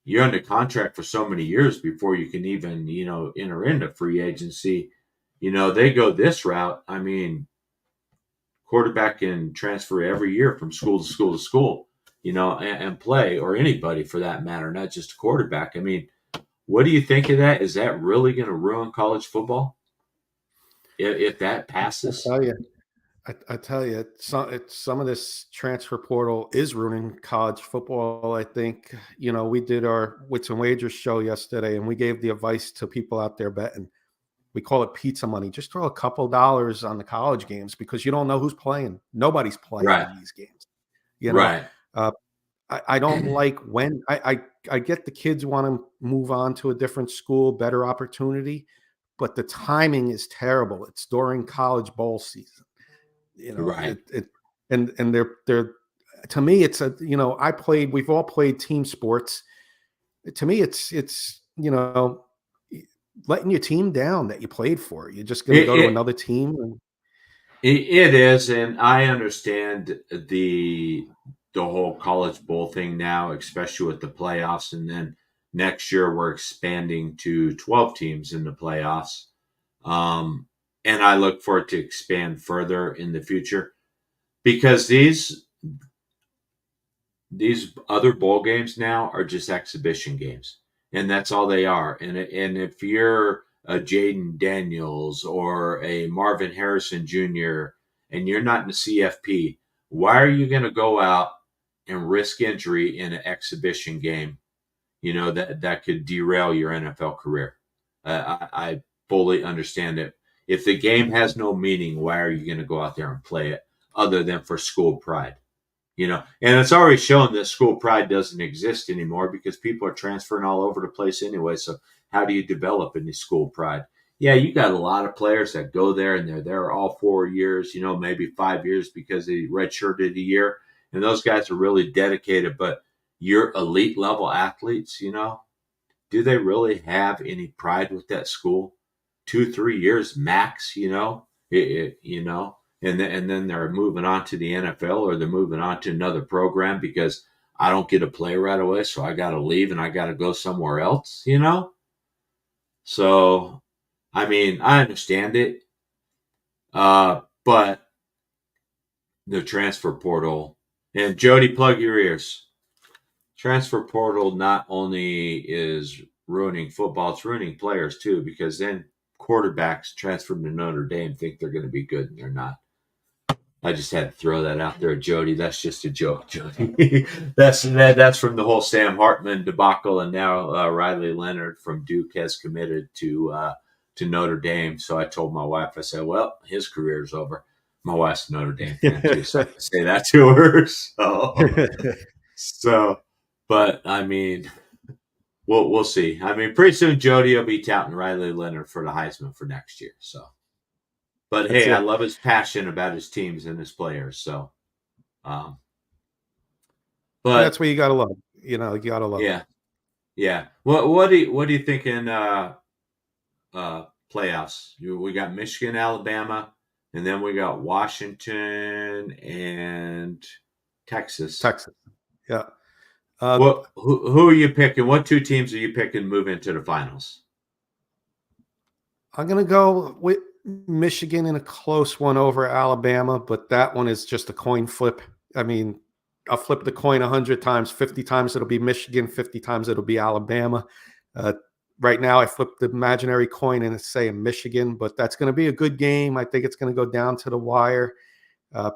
you're under contract for so many years before you can even, enter into free agency. They go this route. I mean, quarterback can transfer every year from school to school to school, and play, or anybody for that matter, not just a quarterback. I mean, what do you think of that? Is that really going to ruin college football if that I passes? tell you, I tell you, some of this transfer portal is ruining college football. I think, we did our Wits and Wagers show yesterday, and we gave the advice to people out there betting. We call it pizza money. Just throw a couple dollars on the college games, because you don't know who's playing. Nobody's playing Right, in these games. You know, right. uh, I don't like when I get the kids want to move on to a different school, better opportunity, but the timing is terrible. It's during college bowl season. Right. And they're to me, it's we've all played team sports. To me, it's letting your team down that you played for. You're just going to It, go to it another team. And it is, and I understand the whole college bowl thing now, especially with the playoffs, and then next year we're expanding to 12 teams in the playoffs. Um, and I look for it to expand further in the future, because these other bowl games now are just exhibition games, and that's all they are. And if you're a Jaden Daniels or a Marvin Harrison Jr. and you're not in the CFP, why are you going to go out and risk injury in an exhibition game? That could derail your NFL career. I fully understand it. If the game has no meaning, why are you going to go out there and play it other than for school pride? And it's already shown that school pride doesn't exist anymore, because people are transferring all over the place anyway. So how do you develop any school pride? Yeah, you got a lot of players that go there and they're there all 4 years, maybe 5 years, because they redshirted a year, and those guys are really dedicated. But your elite level athletes, do they really have any pride with that school? 2 3 years max, and then they're moving on to the NFL, or they're moving on to another program, because I don't get to play right away, so I got to leave and I got to go somewhere else. So, I mean, I understand it, but the transfer portal, and Jody, plug your ears. Transfer portal not only is ruining football, it's ruining players too, because then quarterbacks transfer to Notre Dame think they're going to be good and they're not. I just had to throw that out there, Jody. That's just a joke, Jody. that's from the whole Sam Hartman debacle, and now Riley Leonard from Duke has committed to Notre Dame. So I told my wife, I said, "Well, his career's over." My wife's a Notre Dame fan too, so I can say that to her. So, but I mean, we'll see. I mean, pretty soon Jody will be touting Riley Leonard for the Heisman for next year. So. But that's hey, I it. love his passion about his teams and his players. So, um, And that's but what you got to love. You got to love it. yeah, yeah. What do you think in playoffs? We got Michigan, Alabama, and then we got Washington and Texas. Texas. Yeah. Uh, Who are you picking? What two teams are you picking to move into the finals? I'm going to go with Michigan in a close one over Alabama, but that one is just a coin flip. I mean, I'll flip the coin 100 times. 50 times it'll be Michigan, 50 times it'll be Alabama. Right now, I flipped the imaginary coin and it's saying Michigan, but that's going to be a good game. I think it's going to go down to the wire. I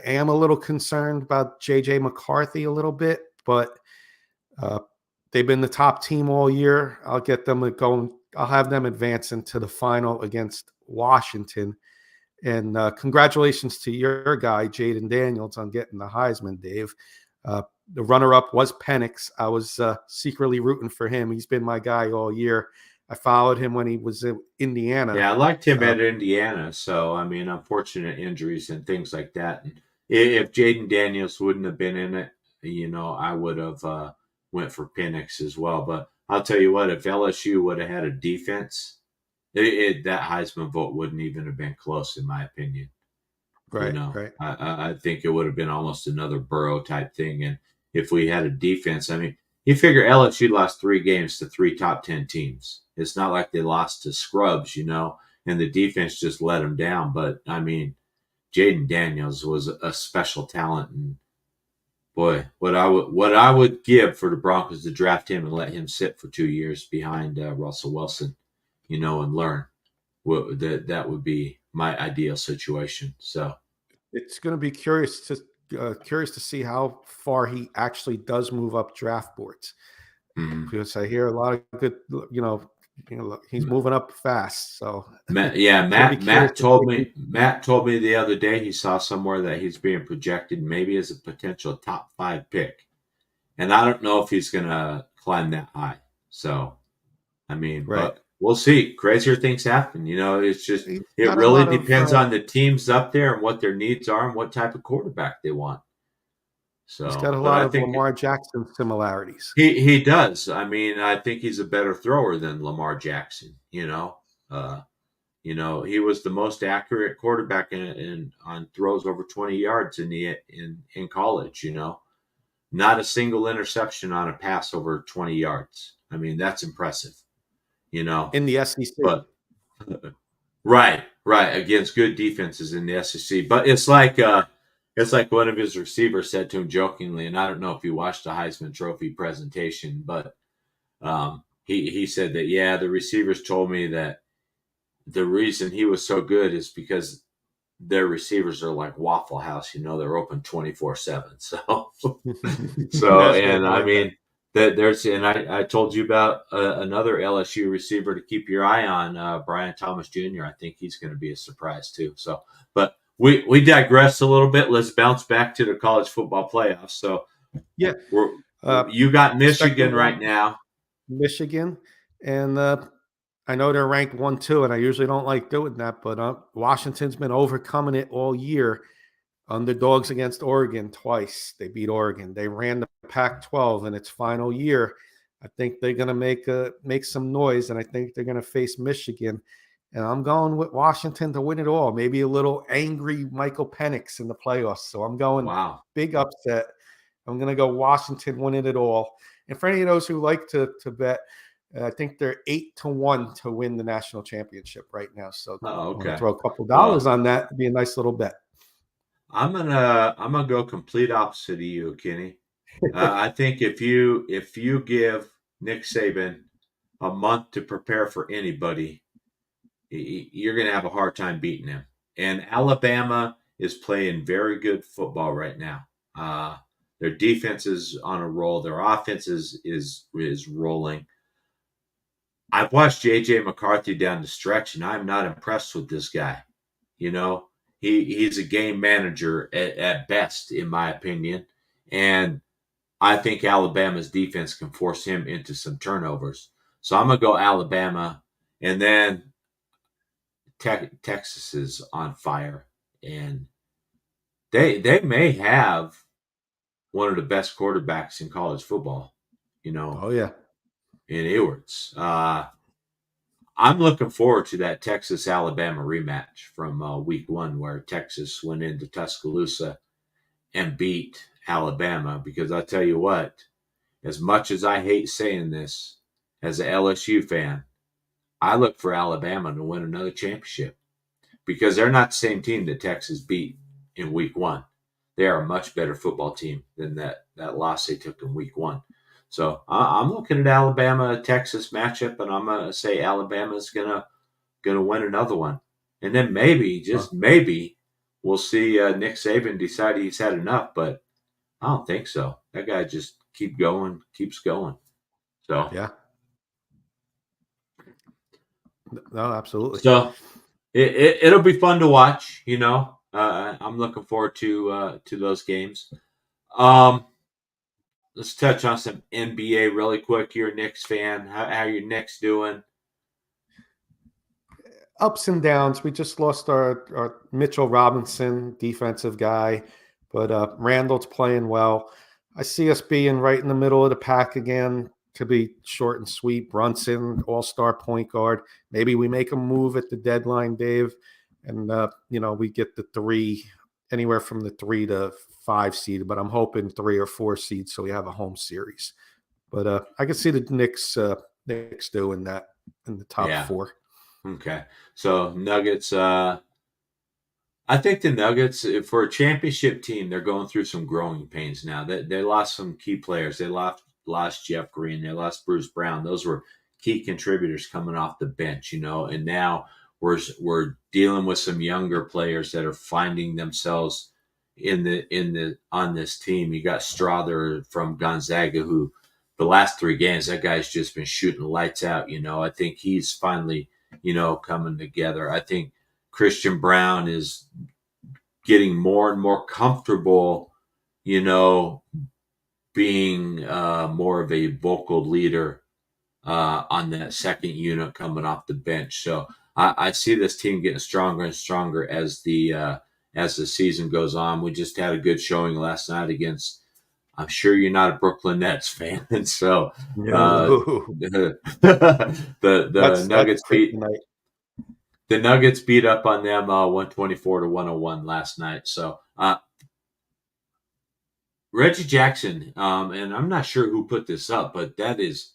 am a little concerned about J.J. McCarthy a little bit, but they've been the top team all year. I'll get them going. I'll have them advance into the final against Washington. And congratulations to your guy, Jaden Daniels, on getting the Heisman, Dave. The runner-up was Penix. I was secretly rooting for him. He's been my guy all year. I followed him when he was in Indiana. Yeah, I liked him at Indiana. So, I mean, unfortunate injuries and things like that. And if Jaden Daniels wouldn't have been in it, I would have went for Penix as well. But I'll tell you what, if LSU would have had a defense, that Heisman vote wouldn't even have been close, in my opinion. You Right, know, right. I think it would have been almost another Burrow type thing. And if we had a defense, I mean, you figure LSU lost 3 games to 3 top 10 teams. It's not like they lost to scrubs, and the defense just let them down. But I mean, Jaden Daniels was a special talent, and boy, what I would give for the Broncos to draft him and let him sit for 2 years behind Russell Wilson, and learn. That would be my ideal situation. So. It's going to be curious to see how far he actually does move up draft boards, Mhm. because I hear a lot of good, he's moving up fast. So Yeah, it's going to be Matt. curious Matt to told see. me. Matt told me the other day he saw somewhere that he's being projected maybe as a potential top 5 pick, and I don't know if he's going to climb that high. So, I mean, Right. but we'll see. Crazier things happen. It's just He's it got a really lot of depends on the teams up there and what their needs are and what type of quarterback they want. he's got So, a but lot I of think Lamar Jackson similarities. he does. I mean, I think he's a better thrower than Lamar Jackson. Uh, he was the most accurate quarterback on throws over 20 yards in college. Not a single interception on a pass over 20 yards. I mean, that's impressive. In the SEC. But right against good defenses in the SEC. But it's like one of his receivers said to him jokingly, and I don't know if you watched the Heisman Trophy presentation, but he said that the receivers told me that the reason he was so good is because their receivers are like Waffle House. They're open 24/7. So, That's right. and I I heard that. mean and I told you about another LSU receiver to keep your eye on, Brian Thomas Jr. I think he's going to be a surprise too. So, but we digress a little bit. Let's bounce back to the college football playoffs. So, Yeah. we're Uh, you got second Michigan right round, now. Michigan, and I know they're ranked 1-2, and I usually don't like doing that, but Washington's been overcoming it all year. Underdogs against Oregon twice. They beat Oregon. They ran the Pac-12 in its final year. I think they're going to make some noise, and I think they're going to face Michigan. And I'm going with Washington to win it all. Maybe a little angry Michael Penix in the playoffs. So I'm going Wow. big upset. I'm going to go Washington winning it all. And for any of those who like to bet, I think they're 8-1 to win the national championship right now. So Oh, I want to okay. throw a couple dollars Well, on that. It'd be a nice little bet. I'm gonna go complete opposite of you, Kenny. I think if you give Nick Saban a month to prepare for anybody, you're going to have a hard time beating him. And Alabama is playing very good football right now. Their defense is on a roll. Their offense is rolling. I've watched J.J. McCarthy down the stretch, and I'm not impressed with this guy. You know, he's a game manager at best, in my opinion. And I think Alabama's defense can force him into some turnovers. So I'm going to go Alabama. And then Texas is on fire. And they may have one of the best quarterbacks in college football, Oh, yeah. in Edwards. I'm looking forward to that Texas Alabama rematch from week 1, where Texas went into Tuscaloosa and beat Alabama. Because I tell you what, as much as I hate saying this, as an LSU fan, I look for Alabama to win another championship, because they're not the same team that Texas beat in week 1. They are a much better football team than that loss they took in week 1. So I'm looking at Alabama Texas matchup, and I'm gonna say Alabama's gonna win another one, and then maybe, just maybe, we'll see Nick Saban decide he's had enough. But I don't think so. That guy just keeps going. So Yeah. No, absolutely. so it'll be fun to watch. I'm looking forward to those games. Um, let's touch on some NBA really quick. You're a Knicks fan. How your Knicks doing? Ups and downs. We just lost our Mitchell Robinson, defensive guy, but Randall's playing well. I see us being right in the middle of the pack again, to be short and sweet. Brunson, all-star point guard. Maybe we make a move at the deadline, Dave. and we get the three, anywhere from the 3 to 5 seed, but I'm hoping 3 or 4 seeds so we have a home series. But I can see the Knicks doing that in the top Yeah. 4. Okay. So Nuggets. I think the Nuggets, for a championship team, they're going through some growing pains now. They lost some key players. They lost Jeff Green. They lost Bruce Brown. Those were key contributors coming off the bench, and now we're dealing with some younger players that are finding themselves on this team. You got Strother from Gonzaga, who the last 3 games, that guy's just been shooting lights out. I think he's finally, coming together. I think Christian Brown is getting more and more comfortable, being more of a vocal leader on that second unit coming off the bench. So I see this team getting stronger and stronger as the season goes on. We just had a good showing last night against. I'm sure you're not a Brooklyn Nets fan, and so No. the Nuggets beat kryptonite. the Nuggets beat up on them 124-101 last night. So Reggie Jackson, and I'm not sure who put this up, but that is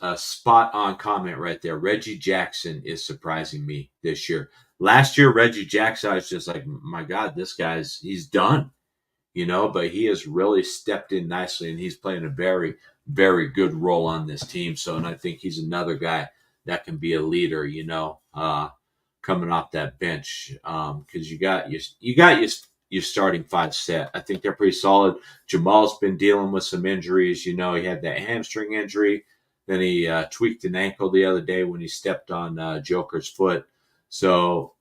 a spot on comment right there. Reggie Jackson is surprising me this year. Last year, Reggie Jackson, I was just like, my God, he's done, but he has really stepped in nicely, and he's playing a very, very good role on this team. So, and I think he's another guy that can be a leader, coming off that bench. Because you got your starting 5 set. I think they're pretty solid. Jamal's been dealing with some injuries. He had that hamstring injury. Then he tweaked an ankle the other day when he stepped on Joker's foot. So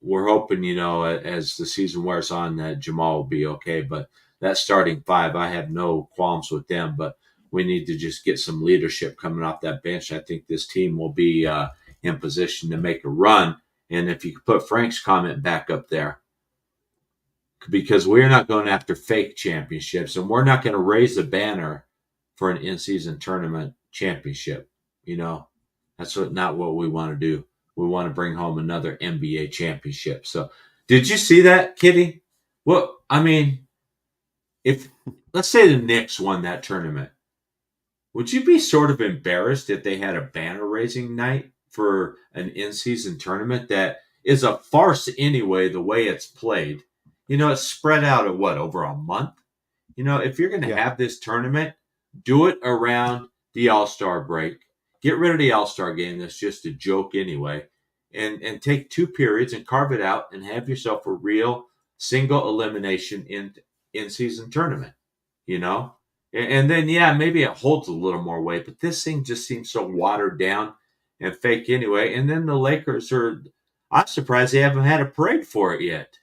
we're hoping, as the season wears on, that Jamal will be okay. But that starting 5, I have no qualms with them. But we need to just get some leadership coming off that bench. I think this team will be in position to make a run. And if you could put Frank's comment back up there, because we're not going after fake championships, and we're not going to raise a banner for an in-season tournament championship. That's not what we want to do. We want to bring home another NBA championship. So, did you see that, Kitty? Well, I mean, if let's say the Knicks won that tournament, would you be sort of embarrassed if they had a banner raising night for an in-season tournament that is a farce anyway, the way it's played? It's spread out at over a month? If you're going to have this tournament, do it around the All-Star break. Get rid of the All-Star game. That's just a joke anyway. And take 2 periods and carve it out and have yourself a real single elimination in-season tournament, And then, maybe it holds a little more weight, but this thing just seems so watered down and fake anyway. And then the Lakers I'm surprised they haven't had a parade for it yet.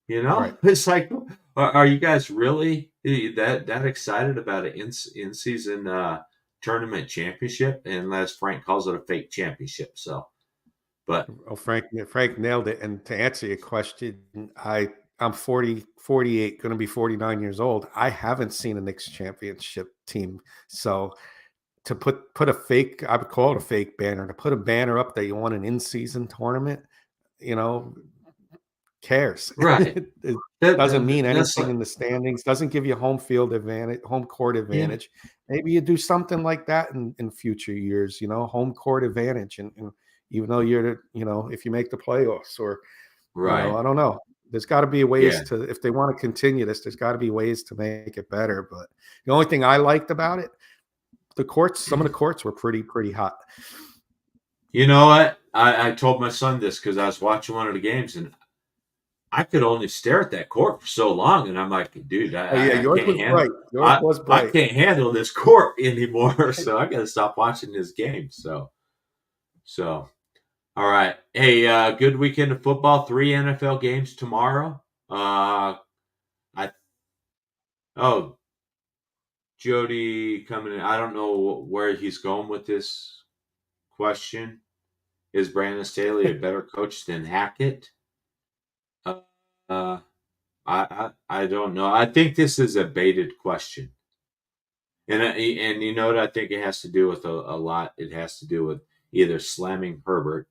Right. It's like, are you guys really that excited about an in-season tournament championship? And as Frank calls it, a fake championship. So, but Frank nailed it. And to answer your question, I'm 48, going to be 49 years old. I haven't seen a Knicks championship team. So to put a fake, I would call it a fake banner, to put a banner up that you want an in-season tournament, cares. Right. It doesn't mean anything like, in the standings, doesn't give you home court advantage. Maybe you do something like that in future years, home court advantage. And even though if you make the playoffs or, right. I don't know. There's got to be ways to, if they want to continue this, there's got to be ways to make it better. But the only thing I liked about it, some of the courts were pretty hot. You know what? I told my son this because I was watching one of the games, and I could only stare at that court for so long, and I'm like, dude, yours was bright. Yours was bright. I can't handle this court anymore, so I got to stop watching this game. So, all right. Hey, good weekend of football. 3 NFL games tomorrow. Jody coming in. I don't know where he's going with this question. Is Brandon Staley a better coach than Hackett? I don't know. I think this is a baited question, and you know what I think it has to do with a lot. It has to do with either slamming Herbert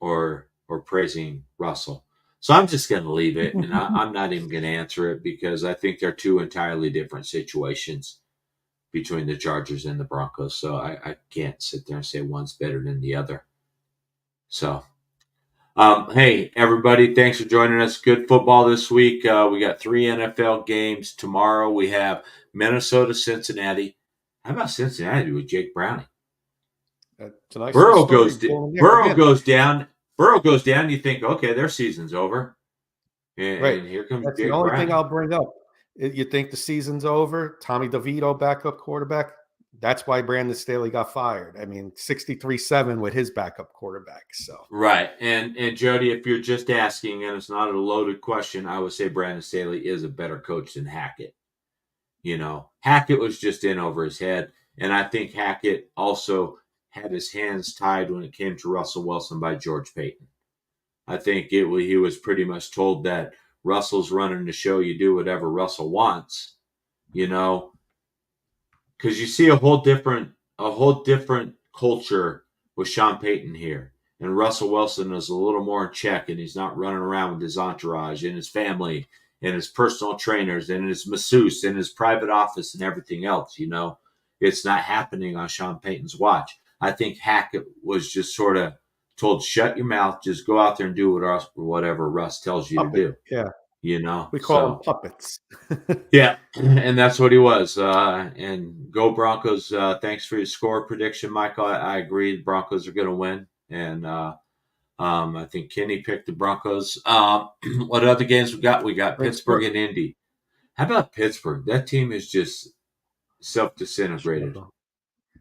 or praising Russell. So I'm just going to leave it, and I'm not even going to answer it because I think they're two entirely different situations between the Chargers and the Broncos. So I can't sit there and say one's better than the other. So, hey, everybody, thanks for joining us. Good football this week. We got 3 NFL games. Tomorrow we have Minnesota, Cincinnati. How about Cincinnati with Jake Browning? It's a nice Burrow story. goes Burrow goes down. Burrow goes down. You think, okay, their season's over. And here comes That's Jake the only thing Browning. I'll bring up. You think the season's over? Tommy DeVito, backup quarterback. That's why Brandon Staley got fired. I mean, 63-7 with his backup quarterback. So right, and Jody, if you're just asking, and it's not a loaded question, I would say Brandon Staley is a better coach than Hackett. You know, Hackett was just in over his head, and I think Hackett also had his hands tied when it came to Russell Wilson by George Payton. I think he was pretty much told that Russell's running the show. You do whatever Russell wants, you know, because you see a whole different culture with Sean Payton here, and Russell Wilson is a little more in check, and he's not running around with his entourage and his family and his personal trainers and his masseuse and his private office and everything else. You know, it's not happening on Sean Payton's watch. I think Hackett was just sort of told, "Shut your mouth, just go out there and do whatever Russ tells you to do." yeah, You know, we call them puppets. yeah, and that's what he was. And go Broncos! Thanks for your score prediction, Michael. I agree. The Broncos are going to win, and I think Kenny picked the Broncos. What other games we got? We got Pittsburgh and Indy. How about Pittsburgh? That team is just self-disintegrated.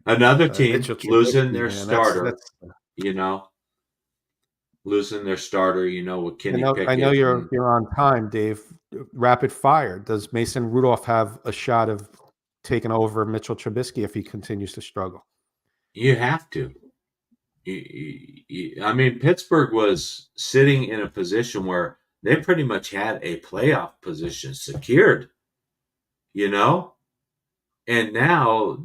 Another team losing their starter. You know, losing their starter. You know, with Kenny Pickett. I know you're on time, Dave. Rapid fire. Does Mason Rudolph have a shot of taking over Mitchell Trubisky if he continues to struggle? You have to. I mean, Pittsburgh was sitting in a position where they pretty much had a playoff position secured, you know? And now,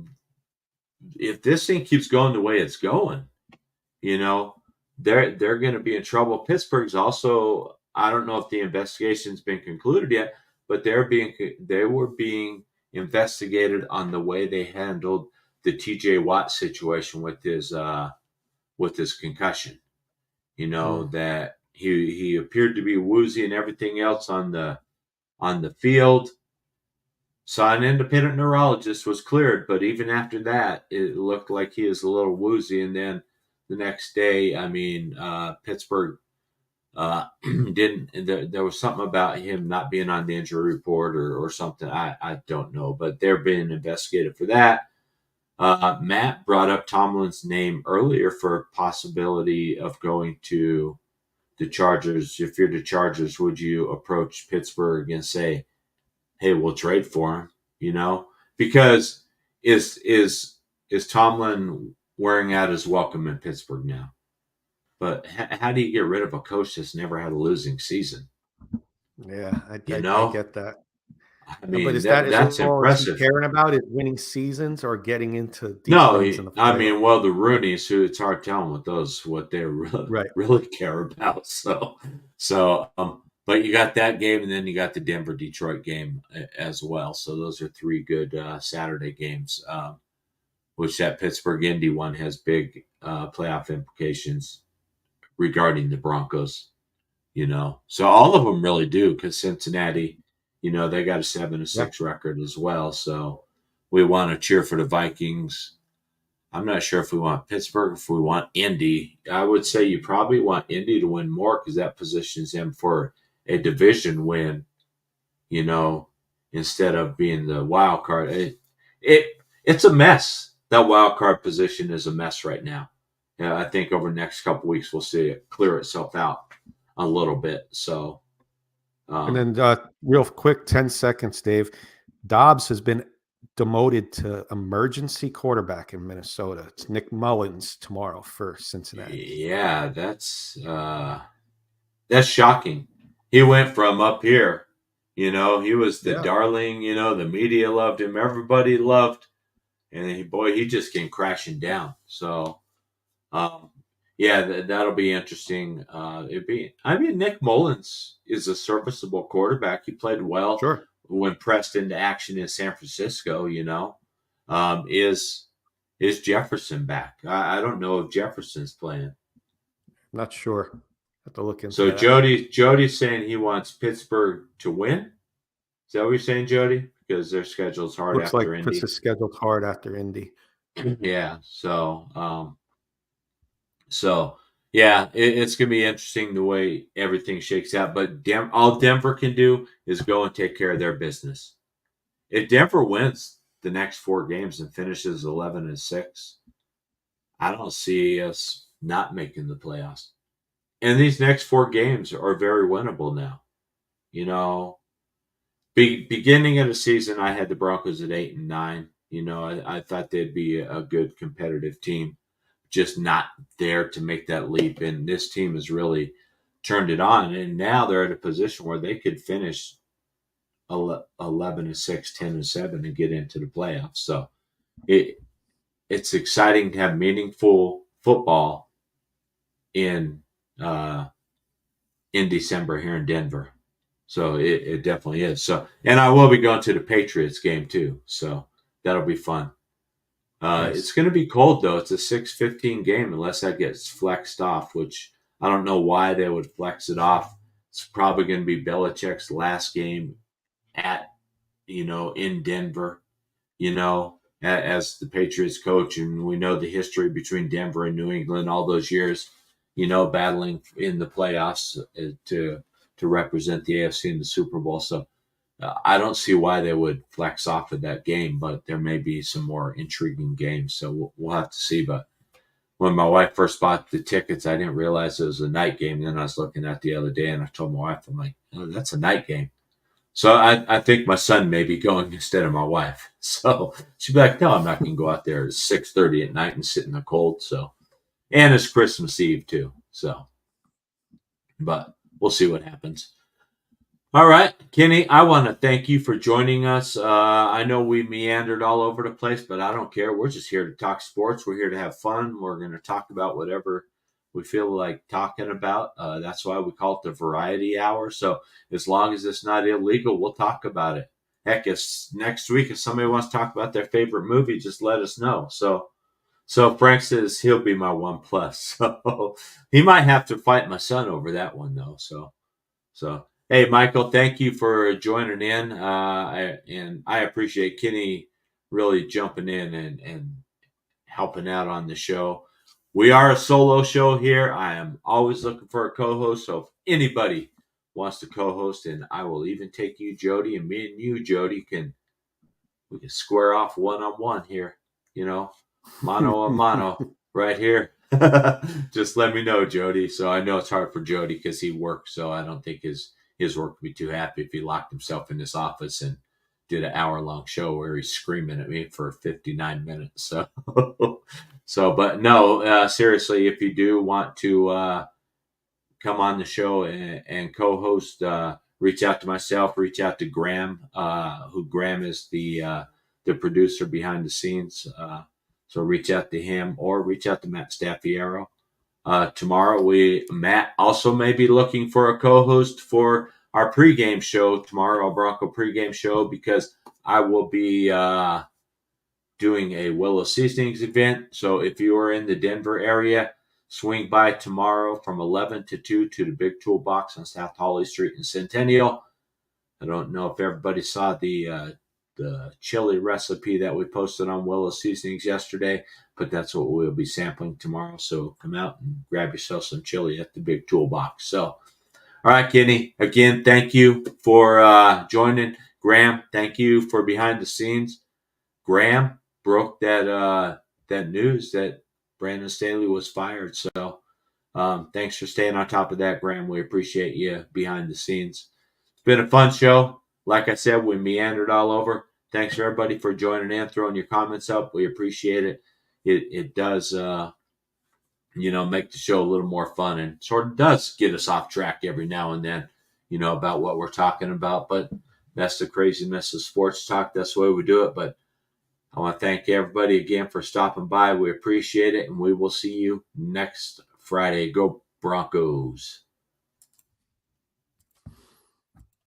if this thing keeps going the way it's going, you know, they're going to be in trouble. Pittsburgh's also, I don't know if the investigation's been concluded yet, but they were being investigated on the way they handled the TJ Watt situation with his concussion. You know, that he appeared to be woozy and everything else on the field. So an independent neurologist was cleared, but even after that, it looked like he was a little woozy. And then the next day, I mean, Pittsburgh didn't. There was something about him not being on the injury report or something. I don't know, but they're being investigated for that. Matt brought up Tomlin's name earlier for possibility of going to the Chargers. If you're the Chargers, would you approach Pittsburgh and say, "Hey, we'll trade for him"? You know, because is Tomlin wearing out his welcome in Pittsburgh now? But how do you get rid of a coach that's never had a losing season? Yeah, I get that. I mean, but that's impressive. Is he caring about is winning seasons or getting into deep runs in the playoffs? I mean, well, the Rooneys, who it's hard telling what they really care about. But you got that game, and then you got the Denver-Detroit game as well. So those are 3 good Saturday games, which that Pittsburgh-Indy one has big playoff implications regarding the Broncos. You know, so all of them really do, because Cincinnati, you know, they got a 7-6 record as well. So we want to cheer for the Vikings. I'm not sure if we want Pittsburgh, if we want Indy. I would say you probably want Indy to win more, because that positions him for a division win, you know, instead of being the wild card. It's a mess. That wild card position is a mess right now. Yeah, I think over the next couple of weeks we'll see it clear itself out a little bit. So, and then real quick, 10 seconds, Dave. Dobbs has been demoted to emergency quarterback in Minnesota. It's Nick Mullins tomorrow for Cincinnati. Yeah, that's shocking. He went from up here, you know, he was the darling, you know, the media loved him, everybody loved, and he just came crashing down. So, Yeah, that'll be interesting. Nick Mullins is a serviceable quarterback. He played well Sure. when pressed into action in San Francisco. Is Jefferson back? I don't know if Jefferson's playing. Not sure. Have to look into So that. Jody's saying he wants Pittsburgh to win. Is that what you're saying, Jody? Because their schedule's hard Looks like after Pitts Indy. is scheduled hard after Indy. Yeah. So yeah, it's gonna be interesting the way everything shakes out. But all Denver can do is go and take care of their business. If Denver wins the next 4 games and finishes 11-6, I don't see us not making the playoffs. And these next 4 games are very winnable now. Beginning of the season, I had the Broncos at 8-9. I thought they'd be a good competitive team, just not there to make that leap. And this team has really turned it on. And now they're at a position where they could finish 11-6, 10-7, and get into the playoffs. So it's exciting to have meaningful football in December here in Denver. So it definitely is. So, and I will be going to the Patriots game too. So that'll be fun. Nice. It's going to be cold though. It's a 6:15 game unless that gets flexed off, which I don't know why they would flex it off. It's probably going to be Belichick's last game at, in Denver, as the Patriots coach. And we know the history between Denver and New England all those years, battling in the playoffs to represent the AFC in the Super Bowl. So I don't see why they would flex off of that game, but there may be some more intriguing games. So we'll have to see. But when my wife first bought the tickets, I didn't realize it was a night game. Then I was looking at the other day and I told my wife, I'm like, oh, that's a night game. So I think my son may be going instead of my wife. So she'd be like, no, I'm not going to go out there at 6:30 at night and sit in the cold. So, and it's Christmas Eve too. So, but we'll see what happens. All right, Kenny, I want to thank you for joining us. I know we meandered all over the place, but I don't care. We're just here to talk sports. We're here to have fun. We're going to talk about whatever we feel like talking about. That's why we call it the variety hour. So as long as it's not illegal, we'll talk about it. Heck, if next week, if somebody wants to talk about their favorite movie, just let us know. So Frank says he'll be my one plus. So he might have to fight my son over that one though. So hey, Michael, thank you for joining in. And I appreciate Kenny really jumping in and helping out on the show. We are a solo show here. I am always looking for a co-host. So if anybody wants to co-host, and I will even take you, Jody, and me and you, Jody, we can square off one-on-one here, mano a mano right here. Just let me know, Jody. So I know it's hard for Jody because he works, so I don't think his work would be too happy if he locked himself in this office and did an hour-long show where he's screaming at me for 59 minutes. But no, seriously, if you do want to come on the show and co-host, reach out to myself, reach out to Graham, who Graham is the producer behind the scenes. So reach out to him or reach out to Matt Staffiero. Tomorrow, Matt also may be looking for a co-host for our pregame show tomorrow, our Bronco pregame show, because I will be doing a Willow Seasonings event. So if you are in the Denver area, swing by tomorrow from 11 to 2 to the Big Toolbox on South Holly Street in Centennial. I don't know if everybody saw the chili recipe that we posted on Willow Seasonings yesterday, but that's what we'll be sampling tomorrow. So come out and grab yourself some chili at the Big Toolbox. So, all right, Kenny, again, thank you for joining. Graham, thank you for behind the scenes. Graham broke that news that Brandon Staley was fired. So thanks for staying on top of that, Graham. We appreciate you behind the scenes. It's been a fun show. Like I said, we meandered all over. Thanks for everybody for joining in, throwing your comments up. We appreciate it. It does, make the show a little more fun and sort of does get us off track every now and then, about what we're talking about. But that's the craziness of sports talk. That's the way we do it. But I want to thank everybody again for stopping by. We appreciate it, and we will see you next Friday. Go Broncos.